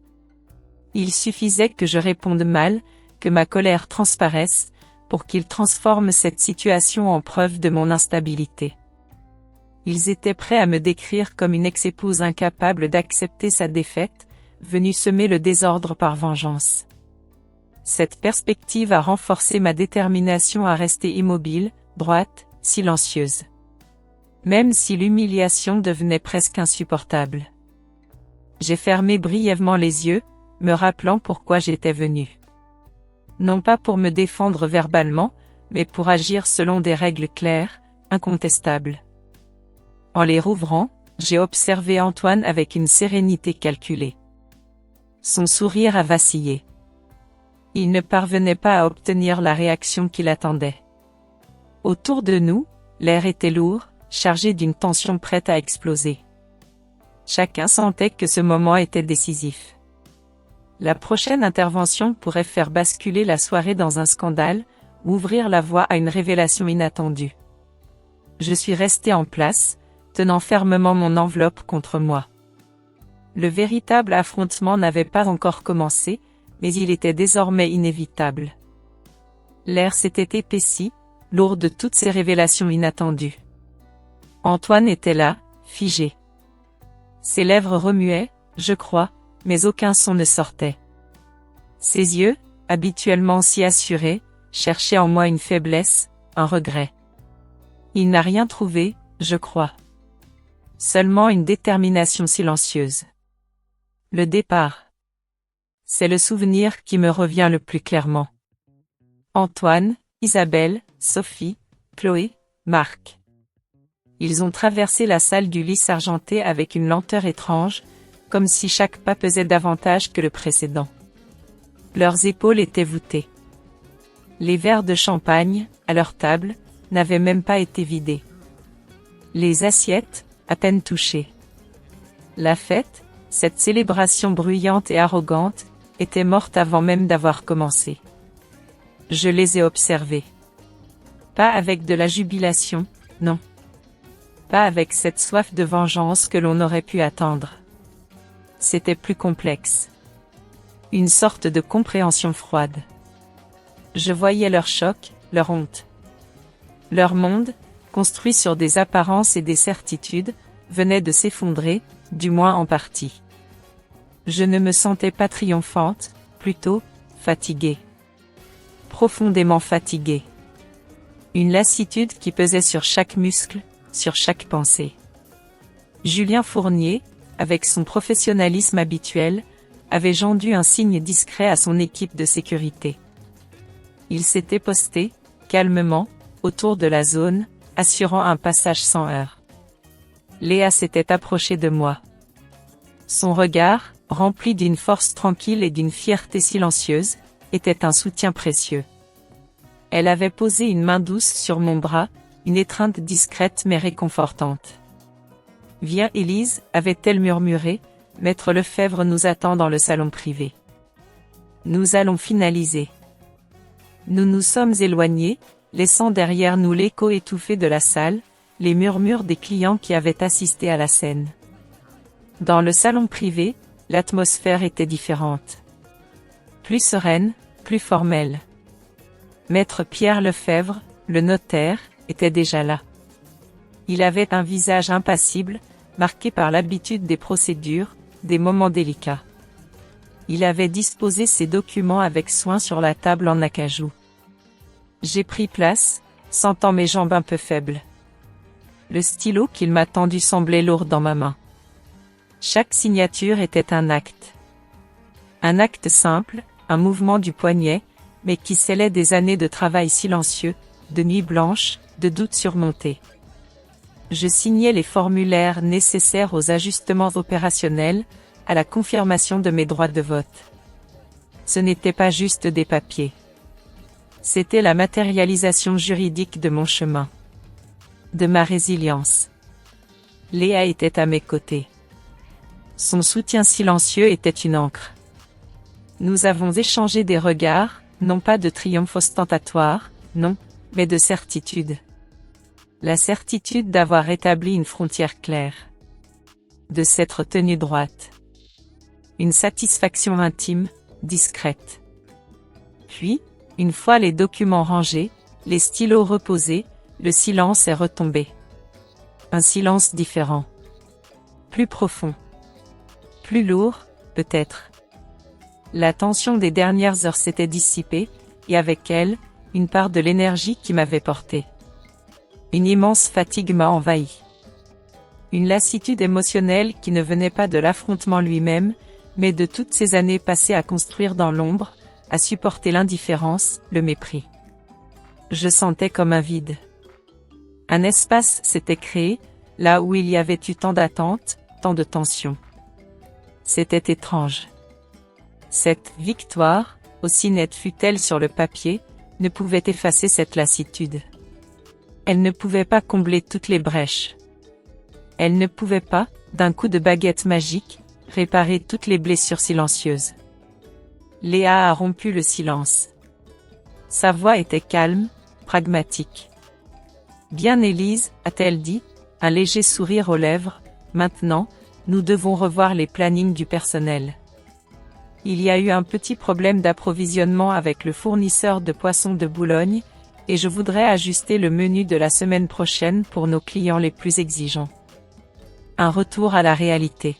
Il suffisait que je réponde mal, que ma colère transparaisse, pour qu'ils transforment cette situation en preuve de mon instabilité. Ils étaient prêts à me décrire comme une ex-épouse incapable d'accepter sa défaite, venue semer le désordre par vengeance. Cette perspective a renforcé ma détermination à rester immobile, droite, silencieuse. Même si l'humiliation devenait presque insupportable. J'ai fermé brièvement les yeux, me rappelant pourquoi j'étais venue. Non pas pour me défendre verbalement, mais pour agir selon des règles claires, incontestables. En les rouvrant, j'ai observé Antoine avec une sérénité calculée. Son sourire a vacillé. Il ne parvenait pas à obtenir la réaction qu'il attendait. Autour de nous, l'air était lourd, chargé d'une tension prête à exploser. Chacun sentait que ce moment était décisif. La prochaine intervention pourrait faire basculer la soirée dans un scandale, ou ouvrir la voie à une révélation inattendue. Je suis restée en place, tenant fermement mon enveloppe contre moi. Le véritable affrontement n'avait pas encore commencé, mais il était désormais inévitable. L'air s'était épaissi, lourd de toutes ces révélations inattendues. Antoine était là, figé. Ses lèvres remuaient, je crois, mais aucun son ne sortait. Ses yeux, habituellement si assurés, cherchaient en moi une faiblesse, un regret. Il n'a rien trouvé, je crois. Seulement une détermination silencieuse. Le départ. C'est le souvenir qui me revient le plus clairement. Antoine, Isabelle, Sophie, Chloé, Marc. Ils ont traversé la salle du lys argenté avec une lenteur étrange, comme si chaque pas pesait davantage que le précédent. Leurs épaules étaient voûtées. Les verres de champagne, à leur table, n'avaient même pas été vidés. Les assiettes, à peine touchées. La fête, cette célébration bruyante et arrogante, était morte avant même d'avoir commencé. Je les ai observés. Pas avec de la jubilation, non. Pas avec cette soif de vengeance que l'on aurait pu attendre. C'était plus complexe. Une sorte de compréhension froide. Je voyais leur choc, leur honte. Leur monde, construit sur des apparences et des certitudes, venait de s'effondrer, du moins en partie. Je ne me sentais pas triomphante, plutôt, fatiguée. Profondément fatiguée. Une lassitude qui pesait sur chaque muscle, sur chaque pensée. Julien Fournier, avec son professionnalisme habituel, avait jondu un signe discret à son équipe de sécurité. Il s'était posté, calmement, autour de la zone, assurant un passage sans heurts. Léa s'était approchée de moi. Son regard, rempli d'une force tranquille et d'une fierté silencieuse, était un soutien précieux. Elle avait posé une main douce sur mon bras, une étreinte discrète mais réconfortante. « Viens Élise, avait-elle murmuré, Maître Lefebvre nous attend dans le salon privé. Nous allons finaliser. » Nous nous sommes éloignés, laissant derrière nous l'écho étouffé de la salle, les murmures des clients qui avaient assisté à la scène. Dans le salon privé, l'atmosphère était différente. Plus sereine, plus formelle. Maître Pierre Lefebvre, le notaire, était déjà là. Il avait un visage impassible, marqué par l'habitude des procédures, des moments délicats. Il avait disposé ses documents avec soin sur la table en acajou. J'ai pris place, sentant mes jambes un peu faibles. Le stylo qu'il m'a tendu semblait lourd dans ma main. Chaque signature était un acte. Un acte simple, un mouvement du poignet, mais qui scellait des années de travail silencieux, de nuits blanches, de doutes surmontés. Je signais les formulaires nécessaires aux ajustements opérationnels, à la confirmation de mes droits de vote. Ce n'était pas juste des papiers. C'était la matérialisation juridique de mon chemin. De ma résilience. Léa était à mes côtés. Son soutien silencieux était une encre. Nous avons échangé des regards, non pas de triomphe ostentatoire, non, mais de certitude. La certitude d'avoir établi une frontière claire. De s'être tenue droite. Une satisfaction intime, discrète. Puis, une fois les documents rangés, les stylos reposés, le silence est retombé. Un silence différent. Plus profond. Plus lourd, peut-être. La tension des dernières heures s'était dissipée, et avec elle, une part de l'énergie qui m'avait porté. Une immense fatigue m'a envahi. Une lassitude émotionnelle qui ne venait pas de l'affrontement lui-même, mais de toutes ces années passées à construire dans l'ombre, à supporter l'indifférence, le mépris. Je sentais comme un vide. Un espace s'était créé, là où il y avait eu tant d'attentes, tant de tensions. C'était étrange. Cette victoire, aussi nette fût-elle sur le papier, ne pouvait effacer cette lassitude. Elle ne pouvait pas combler toutes les brèches. Elle ne pouvait pas, d'un coup de baguette magique, réparer toutes les blessures silencieuses. Léa a rompu le silence. Sa voix était calme, pragmatique. Bien Élise, a-t-elle dit, un léger sourire aux lèvres, maintenant, nous devons revoir les plannings du personnel. Il y a eu un petit problème d'approvisionnement avec le fournisseur de poissons de Boulogne, et je voudrais ajuster le menu de la semaine prochaine pour nos clients les plus exigeants. Un retour à la réalité.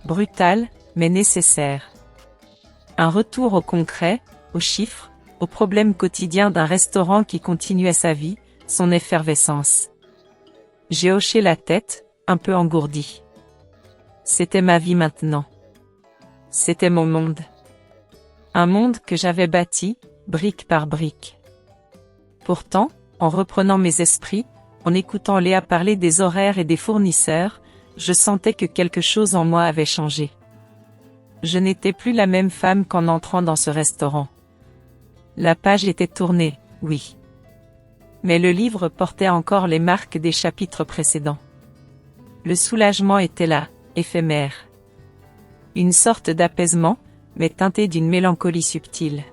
Brutal, mais nécessaire. Un retour au concret, aux chiffres, aux problèmes quotidiens d'un restaurant qui continuait sa vie, son effervescence. J'ai hoché la tête, un peu engourdi. C'était ma vie maintenant. C'était mon monde. Un monde que j'avais bâti, brique par brique. Pourtant, en reprenant mes esprits, en écoutant Léa parler des horaires et des fournisseurs, je sentais que quelque chose en moi avait changé. Je n'étais plus la même femme qu'en entrant dans ce restaurant. La page était tournée, oui. Mais le livre portait encore les marques des chapitres précédents. Le soulagement était là, éphémère. Une sorte d'apaisement, mais teinté d'une mélancolie subtile.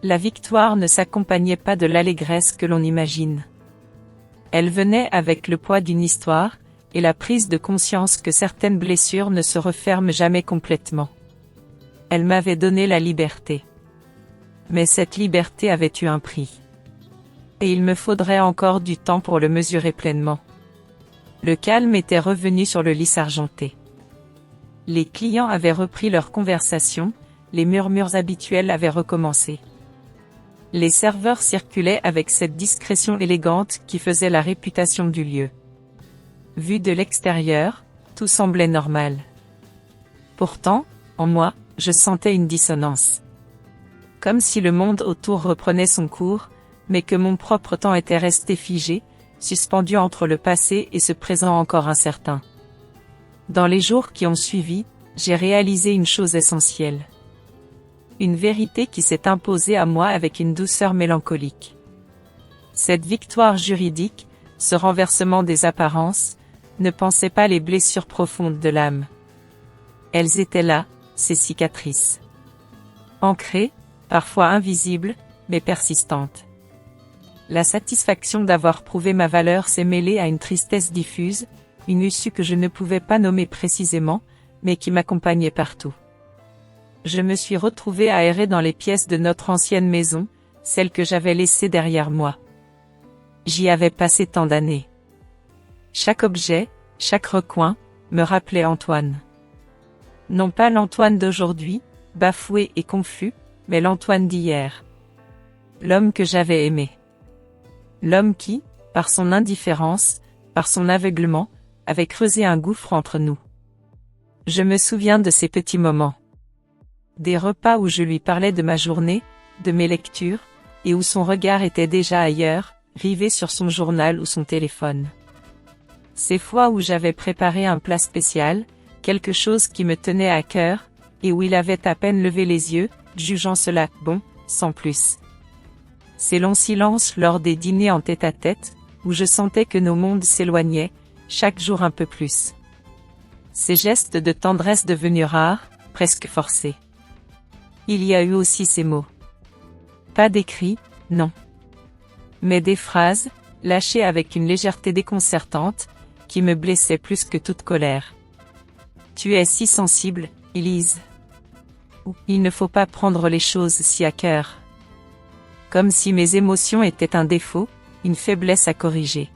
La victoire ne s'accompagnait pas de l'allégresse que l'on imagine. Elle venait avec le poids d'une histoire, et la prise de conscience que certaines blessures ne se referment jamais complètement. Elle m'avait donné la liberté. Mais cette liberté avait eu un prix. Et il me faudrait encore du temps pour le mesurer pleinement. Le calme était revenu sur le lys argenté. Les clients avaient repris leur conversation, les murmures habituels avaient recommencé. Les serveurs circulaient avec cette discrétion élégante qui faisait la réputation du lieu. Vu de l'extérieur, tout semblait normal. Pourtant, en moi, je sentais une dissonance. Comme si le monde autour reprenait son cours, mais que mon propre temps était resté figé, suspendu entre le passé et ce présent encore incertain. Dans les jours qui ont suivi, j'ai réalisé une chose essentielle. Une vérité qui s'est imposée à moi avec une douceur mélancolique. Cette victoire juridique, ce renversement des apparences, ne pensait pas les blessures profondes de l'âme. Elles étaient là, ces cicatrices. Ancrées, parfois invisibles, mais persistantes. La satisfaction d'avoir prouvé ma valeur s'est mêlée à une tristesse diffuse, une issue que je ne pouvais pas nommer précisément, mais qui m'accompagnait partout. Je me suis retrouvée à errer dans les pièces de notre ancienne maison, celle que j'avais laissée derrière moi. J'y avais passé tant d'années. Chaque objet, chaque recoin, me rappelait Antoine. Non pas l'Antoine d'aujourd'hui, bafoué et confus, mais l'Antoine d'hier. L'homme que j'avais aimé. L'homme qui, par son indifférence, par son aveuglement, avait creusé un gouffre entre nous. Je me souviens de ces petits moments. Des repas où je lui parlais de ma journée, de mes lectures, et où son regard était déjà ailleurs, rivé sur son journal ou son téléphone. Ces fois où j'avais préparé un plat spécial, quelque chose qui me tenait à cœur, et où il avait à peine levé les yeux, jugeant cela bon, sans plus. Ces longs silences lors des dîners en tête-à-tête, où je sentais que nos mondes s'éloignaient, chaque jour un peu plus. Ces gestes de tendresse devenus rares, presque forcés. Il y a eu aussi ces mots. Pas d'écrits, non. Mais des phrases, lâchées avec une légèreté déconcertante, qui me blessaient plus que toute colère. Tu es si sensible, Élise. Ou, il ne faut pas prendre les choses si à cœur. Comme si mes émotions étaient un défaut, une faiblesse à corriger.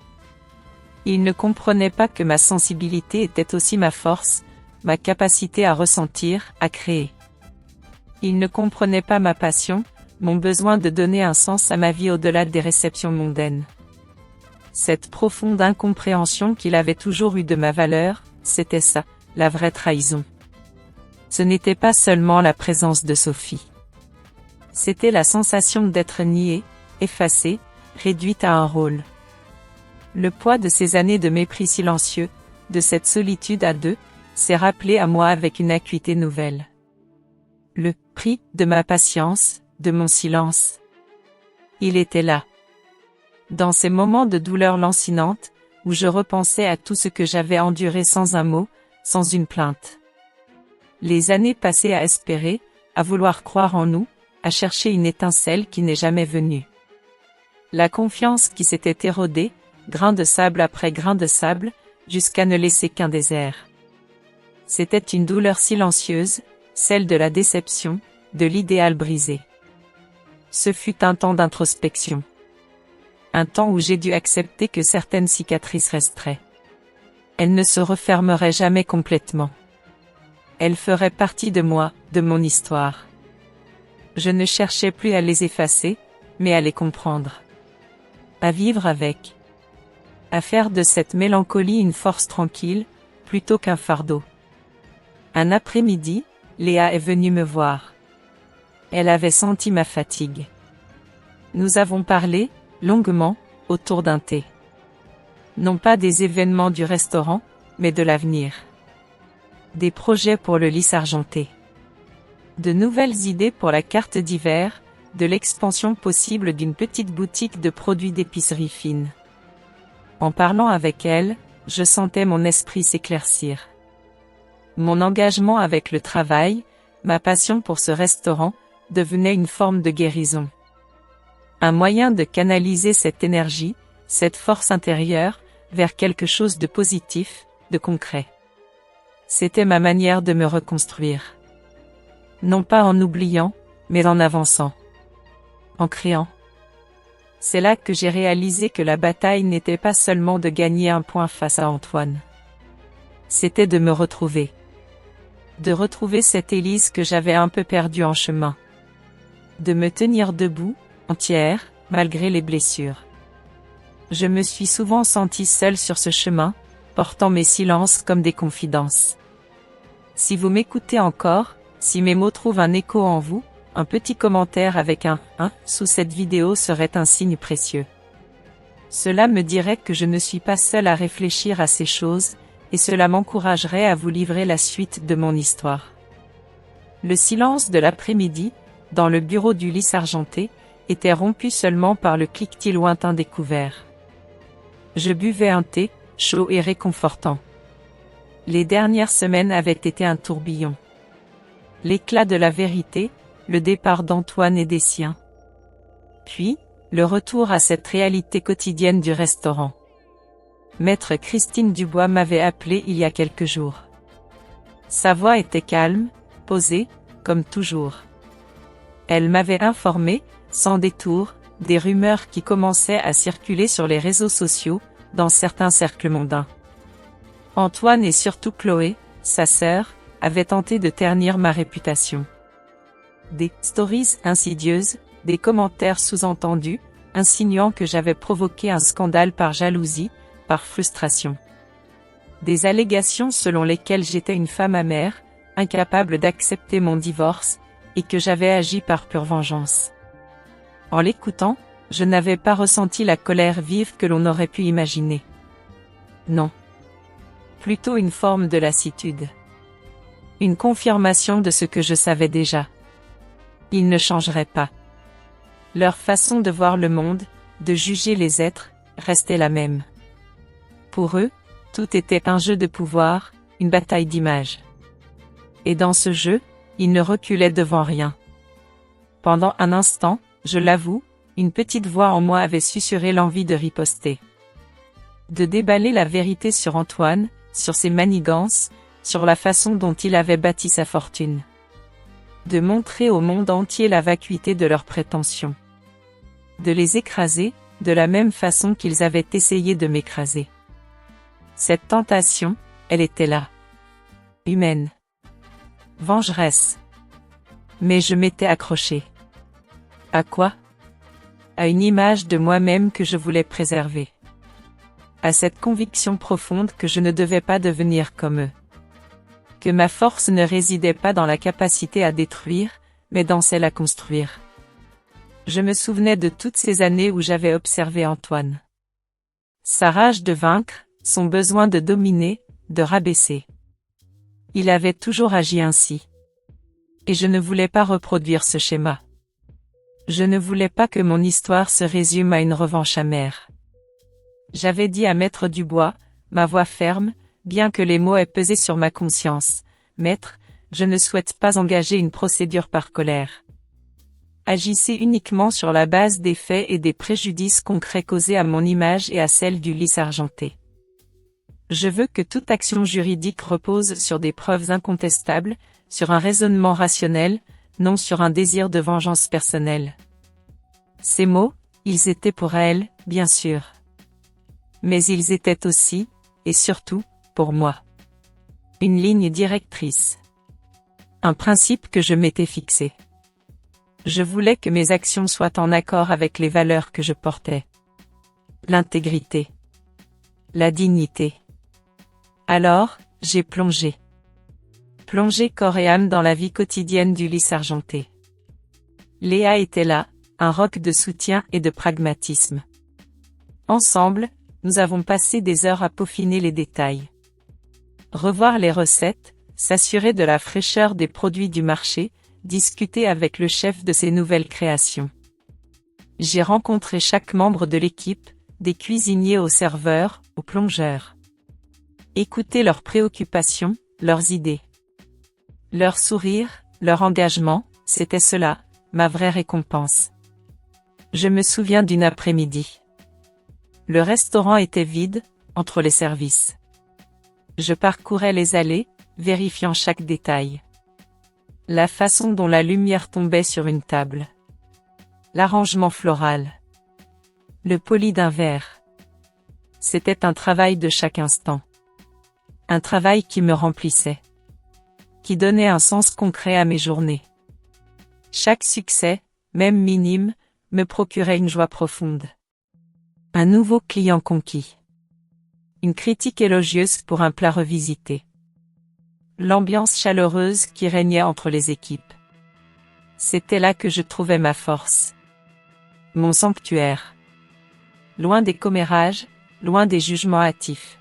Il ne comprenait pas que ma sensibilité était aussi ma force, ma capacité à ressentir, à créer. Il ne comprenait pas ma passion, mon besoin de donner un sens à ma vie au-delà des réceptions mondaines. Cette profonde incompréhension qu'il avait toujours eue de ma valeur, c'était ça, la vraie trahison. Ce n'était pas seulement la présence de Sophie. C'était la sensation d'être niée, effacée, réduite à un rôle. Le poids de ces années de mépris silencieux, de cette solitude à deux, s'est rappelé à moi avec une acuité nouvelle. Le prix de ma patience, de mon silence. Il était là. Dans ces moments de douleur lancinante, où je repensais à tout ce que j'avais enduré sans un mot, sans une plainte. Les années passées à espérer, à vouloir croire en nous, à chercher une étincelle qui n'est jamais venue. La confiance qui s'était érodée, grain de sable après grain de sable, jusqu'à ne laisser qu'un désert. C'était une douleur silencieuse, celle de la déception, de l'idéal brisé. Ce fut un temps d'introspection. Un temps où j'ai dû accepter que certaines cicatrices resteraient. Elles ne se refermeraient jamais complètement. Elles feraient partie de moi, de mon histoire. Je ne cherchais plus à les effacer, mais à les comprendre. À vivre avec. À faire de cette mélancolie une force tranquille, plutôt qu'un fardeau. Un après-midi, Léa est venue me voir. Elle avait senti ma fatigue. Nous avons parlé, longuement, autour d'un thé. Non pas des événements du restaurant, mais de l'avenir. Des projets pour le lys argenté. De nouvelles idées pour la carte d'hiver, de l'expansion possible d'une petite boutique de produits d'épicerie fine. En parlant avec elle, je sentais mon esprit s'éclaircir. Mon engagement avec le travail, ma passion pour ce restaurant, devenait une forme de guérison. Un moyen de canaliser cette énergie, cette force intérieure, vers quelque chose de positif, de concret. C'était ma manière de me reconstruire. Non pas en oubliant, mais en avançant. En créant. C'est là que j'ai réalisé que la bataille n'était pas seulement de gagner un point face à Antoine. C'était de me retrouver. De retrouver cette Élise que j'avais un peu perdue en chemin. De me tenir debout, entière, malgré les blessures. Je me suis souvent sentie seule sur ce chemin, portant mes silences comme des confidences. Si vous m'écoutez encore, si mes mots trouvent un écho en vous, un petit commentaire avec un « 1 » sous cette vidéo serait un signe précieux. Cela me dirait que je ne suis pas seule à réfléchir à ces choses, et cela m'encouragerait à vous livrer la suite de mon histoire. Le silence de l'après-midi, dans le bureau du lys argenté, était rompu seulement par le cliquetis lointain des couverts. Je buvais un thé, chaud et réconfortant. Les dernières semaines avaient été un tourbillon. L'éclat de la vérité, le départ d'Antoine et des siens. Puis, le retour à cette réalité quotidienne du restaurant. Maître Christine Dubois m'avait appelé il y a quelques jours. Sa voix était calme, posée, comme toujours. Elle m'avait informé, sans détour, des rumeurs qui commençaient à circuler sur les réseaux sociaux, dans certains cercles mondains. Antoine et surtout Chloé, sa sœur, avaient tenté de ternir ma réputation. Des stories insidieuses, des commentaires sous-entendus, insinuant que j'avais provoqué un scandale par jalousie, par frustration. Des allégations selon lesquelles j'étais une femme amère, incapable d'accepter mon divorce, et que j'avais agi par pure vengeance. En l'écoutant, je n'avais pas ressenti la colère vive que l'on aurait pu imaginer. Non. Plutôt une forme de lassitude. Une confirmation de ce que je savais déjà. Ils ne changeraient pas. Leur façon de voir le monde, de juger les êtres, restait la même. Pour eux, tout était un jeu de pouvoir, une bataille d'images. Et dans ce jeu, ils ne reculaient devant rien. Pendant un instant, je l'avoue, une petite voix en moi avait susurré l'envie de riposter. De déballer la vérité sur Antoine, sur ses manigances, sur la façon dont il avait bâti sa fortune. De montrer au monde entier la vacuité de leurs prétentions. De les écraser, de la même façon qu'ils avaient essayé de m'écraser. Cette tentation, elle était là. Humaine. Vengeresse. Mais je m'étais accrochée. À quoi? À une image de moi-même que je voulais préserver. À cette conviction profonde que je ne devais pas devenir comme eux. Que ma force ne résidait pas dans la capacité à détruire, mais dans celle à construire. Je me souvenais de toutes ces années où j'avais observé Antoine. Sa rage de vaincre, son besoin de dominer, de rabaisser. Il avait toujours agi ainsi. Et je ne voulais pas reproduire ce schéma. Je ne voulais pas que mon histoire se résume à une revanche amère. J'avais dit à Maître Dubois, ma voix ferme, bien que les mots aient pesé sur ma conscience, « Maître, je ne souhaite pas engager une procédure par colère. Agissez uniquement sur la base des faits et des préjudices concrets causés à mon image et à celle du lys argenté. Je veux que toute action juridique repose sur des preuves incontestables, sur un raisonnement rationnel, non sur un désir de vengeance personnelle. » Ces mots, ils étaient pour elle, bien sûr. Mais ils étaient aussi, et surtout, pour moi. Une ligne directrice. Un principe que je m'étais fixé. Je voulais que mes actions soient en accord avec les valeurs que je portais. L'intégrité. La dignité. Alors, j'ai plongé. Plongé corps et âme dans la vie quotidienne du lys argenté. Léa était là, un roc de soutien et de pragmatisme. Ensemble, nous avons passé des heures à peaufiner les détails. Revoir les recettes, s'assurer de la fraîcheur des produits du marché, discuter avec le chef de ses nouvelles créations. J'ai rencontré chaque membre de l'équipe, des cuisiniers aux serveurs, aux plongeurs. Écouter leurs préoccupations, leurs idées. Leur sourire, leur engagement, c'était cela, ma vraie récompense. Je me souviens d'une après-midi. Le restaurant était vide, entre les services. Je parcourais les allées, vérifiant chaque détail. La façon dont la lumière tombait sur une table. L'arrangement floral. Le poli d'un verre. C'était un travail de chaque instant. Un travail qui me remplissait. Qui donnait un sens concret à mes journées. Chaque succès, même minime, me procurait une joie profonde. Un nouveau client conquis. Une critique élogieuse pour un plat revisité. L'ambiance chaleureuse qui régnait entre les équipes. C'était là que je trouvais ma force. Mon sanctuaire. Loin des commérages, loin des jugements hâtifs.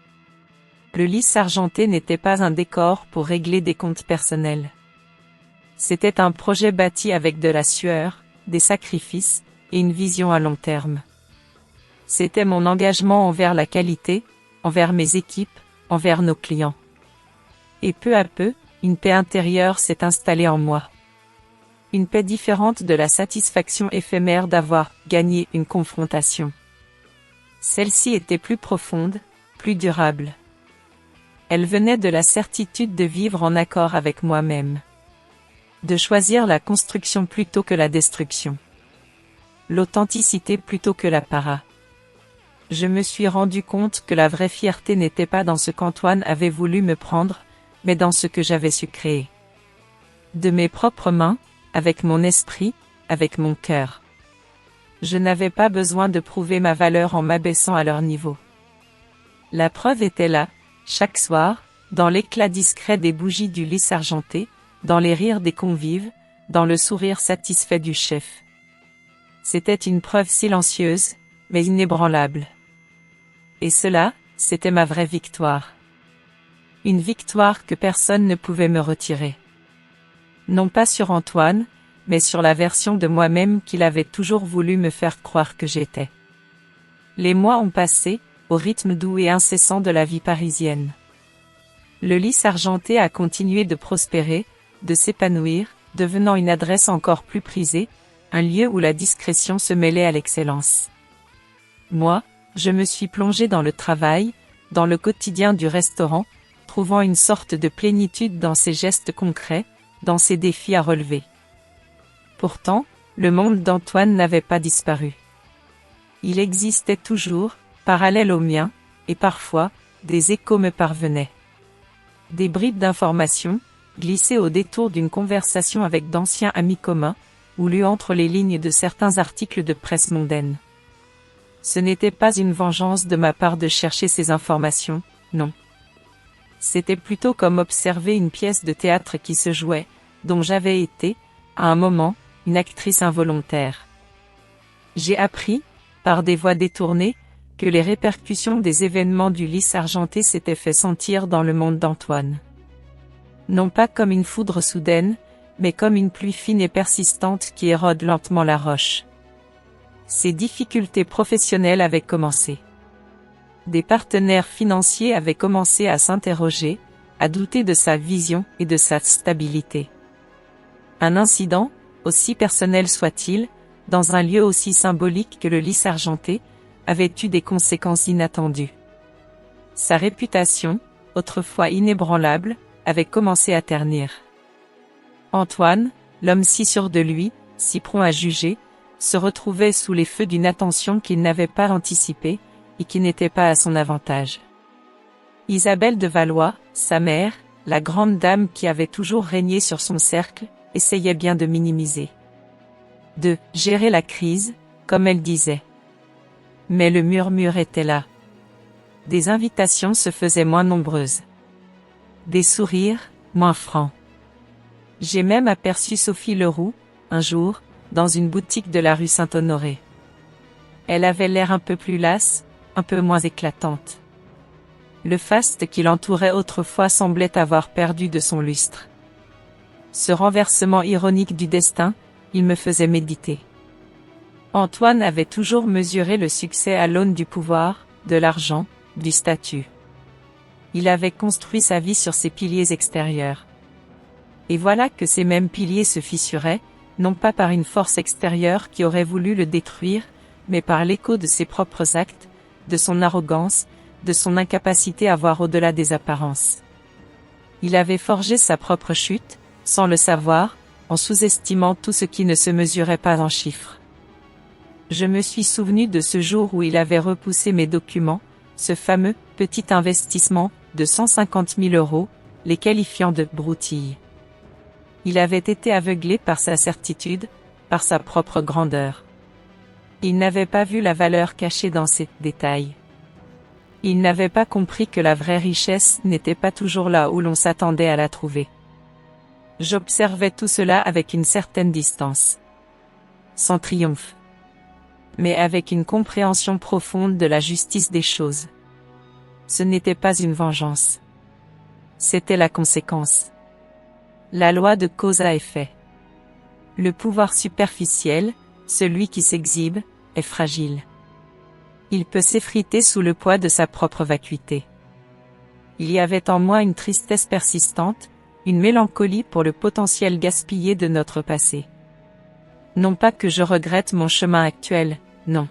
Le lys argenté n'était pas un décor pour régler des comptes personnels. C'était un projet bâti avec de la sueur, des sacrifices, et une vision à long terme. C'était mon engagement envers la qualité, envers mes équipes, envers nos clients. Et peu à peu, une paix intérieure s'est installée en moi. Une paix différente de la satisfaction éphémère d'avoir gagné une confrontation. Celle-ci était plus profonde, plus durable. Elle venait de la certitude de vivre en accord avec moi-même. De choisir la construction plutôt que la destruction. L'authenticité plutôt que l'apparat. Je me suis rendu compte que la vraie fierté n'était pas dans ce qu'Antoine avait voulu me prendre, mais dans ce que j'avais su créer. De mes propres mains, avec mon esprit, avec mon cœur. Je n'avais pas besoin de prouver ma valeur en m'abaissant à leur niveau. La preuve était là, chaque soir, dans l'éclat discret des bougies du lys argenté, dans les rires des convives, dans le sourire satisfait du chef. C'était une preuve silencieuse, mais inébranlable. Et cela, c'était ma vraie victoire. Une victoire que personne ne pouvait me retirer. Non pas sur Antoine, mais sur la version de moi-même qu'il avait toujours voulu me faire croire que j'étais. Les mois ont passé, au rythme doux et incessant de la vie parisienne. Le lys argenté a continué de prospérer, de s'épanouir, devenant une adresse encore plus prisée, un lieu où la discrétion se mêlait à l'excellence. Moi, je me suis plongé dans le travail, dans le quotidien du restaurant, trouvant une sorte de plénitude dans ces gestes concrets, dans ces défis à relever. Pourtant, le monde d'Antoine n'avait pas disparu. Il existait toujours, parallèle au mien, et parfois, des échos me parvenaient. Des bribes d'informations, glissées au détour d'une conversation avec d'anciens amis communs, ou lues entre les lignes de certains articles de presse mondaine. Ce n'était pas une vengeance de ma part de chercher ces informations, non. C'était plutôt comme observer une pièce de théâtre qui se jouait, dont j'avais été, à un moment, une actrice involontaire. J'ai appris, par des voies détournées, que les répercussions des événements du lys argenté s'étaient fait sentir dans le monde d'Antoine. Non pas comme une foudre soudaine, mais comme une pluie fine et persistante qui érode lentement la roche. Ses difficultés professionnelles avaient commencé. Des partenaires financiers avaient commencé à s'interroger, à douter de sa vision et de sa stabilité. Un incident, aussi personnel soit-il, dans un lieu aussi symbolique que le lys argenté, avait eu des conséquences inattendues. Sa réputation, autrefois inébranlable, avait commencé à ternir. Antoine, l'homme si sûr de lui, si prompt à juger, se retrouvait sous les feux d'une attention qu'il n'avait pas anticipée, et qui n'était pas à son avantage. Isabelle de Valois, sa mère, la grande dame qui avait toujours régné sur son cercle, essayait bien de minimiser. De « gérer la crise », comme elle disait. Mais le murmure était là. Des invitations se faisaient moins nombreuses. Des sourires, moins francs. J'ai même aperçu Sophie Leroux, un jour, dans une boutique de la rue Saint-Honoré. Elle avait l'air un peu plus lasse, un peu moins éclatante. Le faste qui l'entourait autrefois semblait avoir perdu de son lustre. Ce renversement ironique du destin, il me faisait méditer. Antoine avait toujours mesuré le succès à l'aune du pouvoir, de l'argent, du statut. Il avait construit sa vie sur ces piliers extérieurs. Et voilà que ces mêmes piliers se fissuraient, non pas par une force extérieure qui aurait voulu le détruire, mais par l'écho de ses propres actes, de son arrogance, de son incapacité à voir au-delà des apparences. Il avait forgé sa propre chute, sans le savoir, en sous-estimant tout ce qui ne se mesurait pas en chiffres. Je me suis souvenu de ce jour où il avait repoussé mes documents, ce fameux « petit investissement » de 150 000 €, les qualifiant de « broutilles ». Il avait été aveuglé par sa certitude, par sa propre grandeur. Il n'avait pas vu la valeur cachée dans ces détails. Il n'avait pas compris que la vraie richesse n'était pas toujours là où l'on s'attendait à la trouver. J'observais tout cela avec une certaine distance. Sans triomphe. Mais avec une compréhension profonde de la justice des choses. Ce n'était pas une vengeance. C'était la conséquence. La loi de cause à effet. Le pouvoir superficiel, celui qui s'exhibe, est fragile. Il peut s'effriter sous le poids de sa propre vacuité. Il y avait en moi une tristesse persistante, une mélancolie pour le potentiel gaspillé de notre passé. Non pas que je regrette mon chemin actuel, non.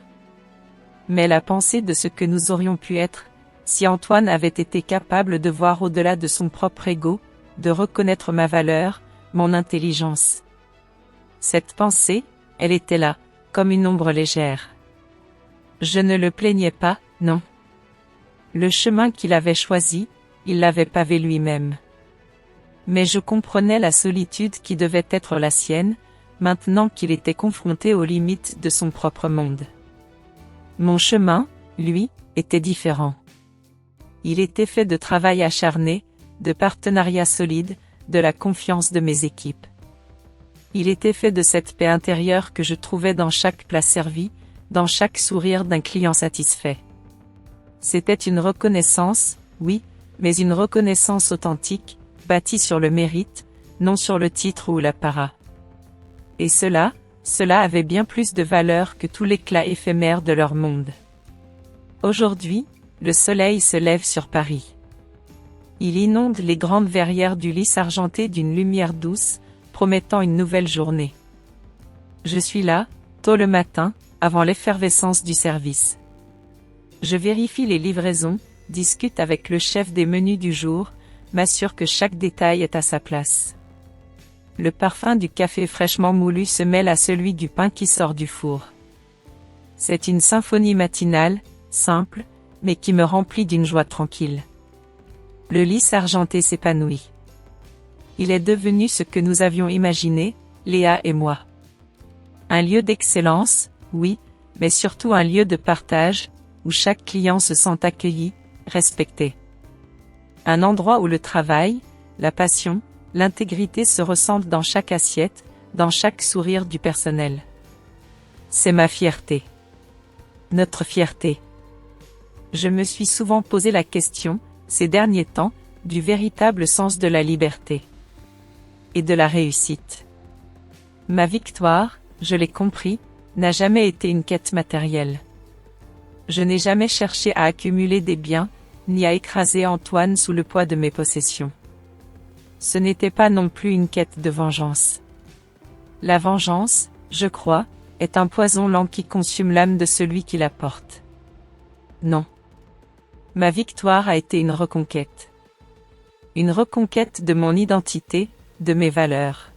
Mais la pensée de ce que nous aurions pu être, si Antoine avait été capable de voir au-delà de son propre ego, de reconnaître ma valeur, mon intelligence. Cette pensée, elle était là, comme une ombre légère. Je ne le plaignais pas, non. Le chemin qu'il avait choisi, il l'avait pavé lui-même. Mais je comprenais la solitude qui devait être la sienne, maintenant qu'il était confronté aux limites de son propre monde. Mon chemin, lui, était différent. Il était fait de travail acharné, de partenariats solides, de la confiance de mes équipes. Il était fait de cette paix intérieure que je trouvais dans chaque plat servi, dans chaque sourire d'un client satisfait. C'était une reconnaissance, oui, mais une reconnaissance authentique, bâtie sur le mérite, non sur le titre ou l'apparat. Et cela avait bien plus de valeur que tout l'éclat éphémère de leur monde. Aujourd'hui, le soleil se lève sur Paris. Il inonde les grandes verrières du lys argenté d'une lumière douce, promettant une nouvelle journée. Je suis là, tôt le matin, avant l'effervescence du service. Je vérifie les livraisons, discute avec le chef des menus du jour, m'assure que chaque détail est à sa place. Le parfum du café fraîchement moulu se mêle à celui du pain qui sort du four. C'est une symphonie matinale, simple, mais qui me remplit d'une joie tranquille. Le lys argenté s'épanouit. Il est devenu ce que nous avions imaginé, Léa et moi. Un lieu d'excellence, oui, mais surtout un lieu de partage, où chaque client se sent accueilli, respecté. Un endroit où le travail, la passion, l'intégrité se ressentent dans chaque assiette, dans chaque sourire du personnel. C'est ma fierté. Notre fierté. Je me suis souvent posé la question, ces derniers temps, du véritable sens de la liberté. Et de la réussite. Ma victoire, je l'ai compris, n'a jamais été une quête matérielle. Je n'ai jamais cherché à accumuler des biens, ni à écraser Antoine sous le poids de mes possessions. Ce n'était pas non plus une quête de vengeance. La vengeance, je crois, est un poison lent qui consume l'âme de celui qui la porte. Non. Ma victoire a été une reconquête. Une reconquête de mon identité, de mes valeurs.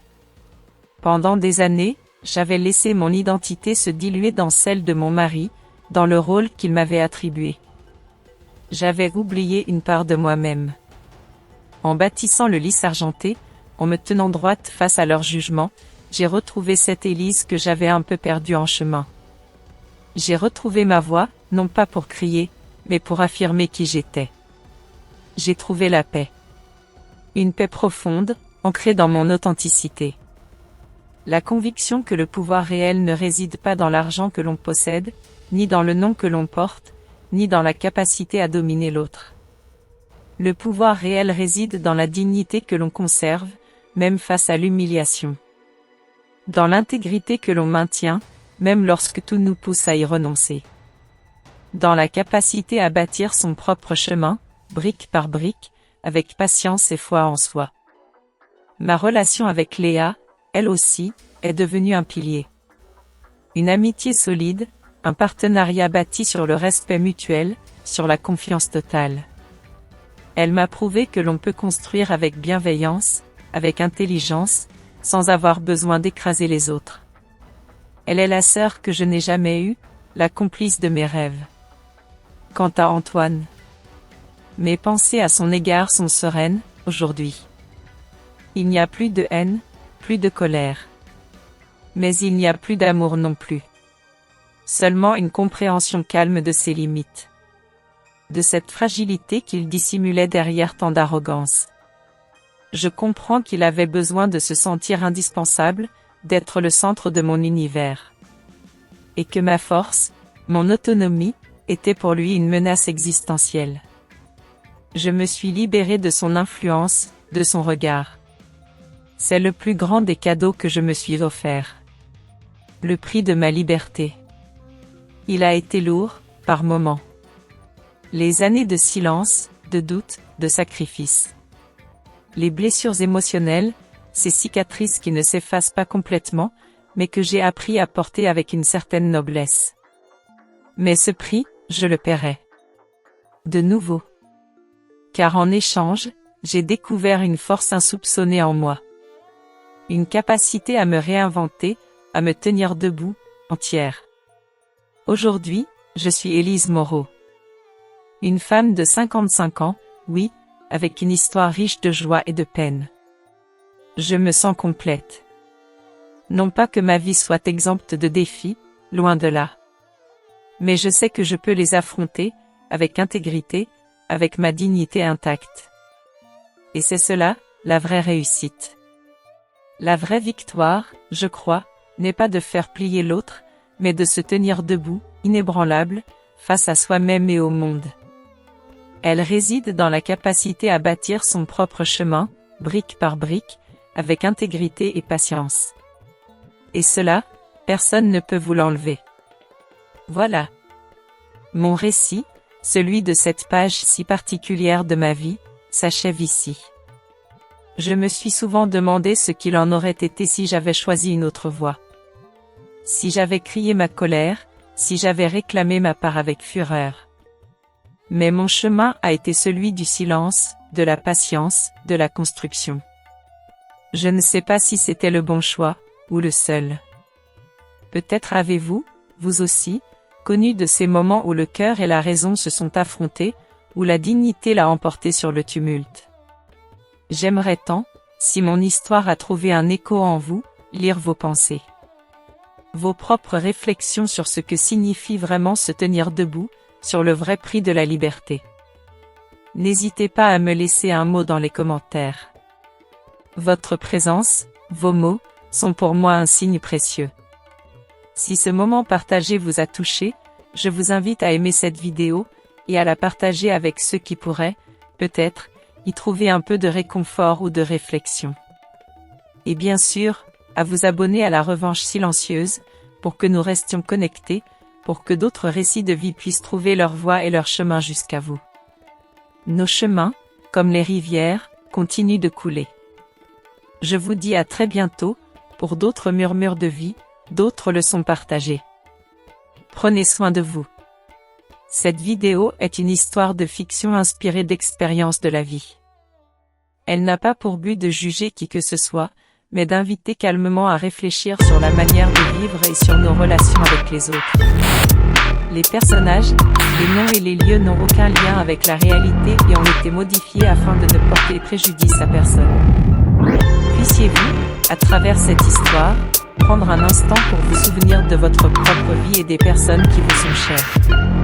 Pendant des années, j'avais laissé mon identité se diluer dans celle de mon mari, dans le rôle qu'il m'avait attribué. J'avais oublié une part de moi-même. En bâtissant le lys argenté, en me tenant droite face à leur jugement, j'ai retrouvé cette Élise que j'avais un peu perdue en chemin. J'ai retrouvé ma voix, non pas pour crier, mais pour affirmer qui j'étais. J'ai trouvé la paix. Une paix profonde, ancrée dans mon authenticité. La conviction que le pouvoir réel ne réside pas dans l'argent que l'on possède, ni dans le nom que l'on porte, ni dans la capacité à dominer l'autre. Le pouvoir réel réside dans la dignité que l'on conserve, même face à l'humiliation. Dans l'intégrité que l'on maintient, même lorsque tout nous pousse à y renoncer. Dans la capacité à bâtir son propre chemin, brique par brique, avec patience et foi en soi. Ma relation avec Léa, elle aussi, est devenue un pilier. Une amitié solide, un partenariat bâti sur le respect mutuel, sur la confiance totale. Elle m'a prouvé que l'on peut construire avec bienveillance, avec intelligence, sans avoir besoin d'écraser les autres. Elle est la sœur que je n'ai jamais eue, la complice de mes rêves. Quant à Antoine, mes pensées à son égard sont sereines, aujourd'hui. Il n'y a plus de haine, plus de colère. Mais il n'y a plus d'amour non plus. Seulement une compréhension calme de ses limites. De cette fragilité qu'il dissimulait derrière tant d'arrogance. Je comprends qu'il avait besoin de se sentir indispensable, d'être le centre de mon univers. Et que ma force, mon autonomie, était pour lui une menace existentielle. Je me suis libérée de son influence, de son regard. C'est le plus grand des cadeaux que je me suis offert. Le prix de ma liberté. Il a été lourd, par moments. Les années de silence, de doute, de sacrifice. Les blessures émotionnelles, ces cicatrices qui ne s'effacent pas complètement, mais que j'ai appris à porter avec une certaine noblesse. Mais ce prix, je le paierai. De nouveau. Car en échange, j'ai découvert une force insoupçonnée en moi. Une capacité à me réinventer, à me tenir debout, entière. Aujourd'hui, je suis Élise Moreau. Une femme de 55 ans, oui, avec une histoire riche de joie et de peine. Je me sens complète. Non pas que ma vie soit exempte de défis, loin de là. Mais je sais que je peux les affronter, avec intégrité, avec ma dignité intacte. Et c'est cela, la vraie réussite. La vraie victoire, je crois, n'est pas de faire plier l'autre, mais de se tenir debout, inébranlable, face à soi-même et au monde. Elle réside dans la capacité à bâtir son propre chemin, brique par brique, avec intégrité et patience. Et cela, personne ne peut vous l'enlever. Voilà. Mon récit, celui de cette page si particulière de ma vie, s'achève ici. Je me suis souvent demandé ce qu'il en aurait été si j'avais choisi une autre voie. Si j'avais crié ma colère, si j'avais réclamé ma part avec fureur. Mais mon chemin a été celui du silence, de la patience, de la construction. Je ne sais pas si c'était le bon choix, ou le seul. Peut-être avez-vous, vous aussi, connu de ces moments où le cœur et la raison se sont affrontés, où la dignité l'a emporté sur le tumulte. J'aimerais tant, si mon histoire a trouvé un écho en vous, lire vos pensées. Vos propres réflexions sur ce que signifie vraiment se tenir debout, sur le vrai prix de la liberté. N'hésitez pas à me laisser un mot dans les commentaires. Votre présence, vos mots, sont pour moi un signe précieux. Si ce moment partagé vous a touché, je vous invite à aimer cette vidéo, et à la partager avec ceux qui pourraient, peut-être, y trouver un peu de réconfort ou de réflexion. Et bien sûr, à vous abonner à la Revanche silencieuse, pour que nous restions connectés, pour que d'autres récits de vie puissent trouver leur voie et leur chemin jusqu'à vous. Nos chemins, comme les rivières, continuent de couler. Je vous dis à très bientôt, pour d'autres murmures de vie, d'autres leçons partagées. Prenez soin de vous. Cette vidéo est une histoire de fiction inspirée d'expériences de la vie. Elle n'a pas pour but de juger qui que ce soit, mais d'inviter calmement à réfléchir sur la manière de vivre et sur nos relations avec les autres. Les personnages, les noms et les lieux n'ont aucun lien avec la réalité et ont été modifiés afin de ne porter préjudice à personne. Puissiez-vous, à travers cette histoire, prendre un instant pour vous souvenir de votre propre vie et des personnes qui vous sont chères.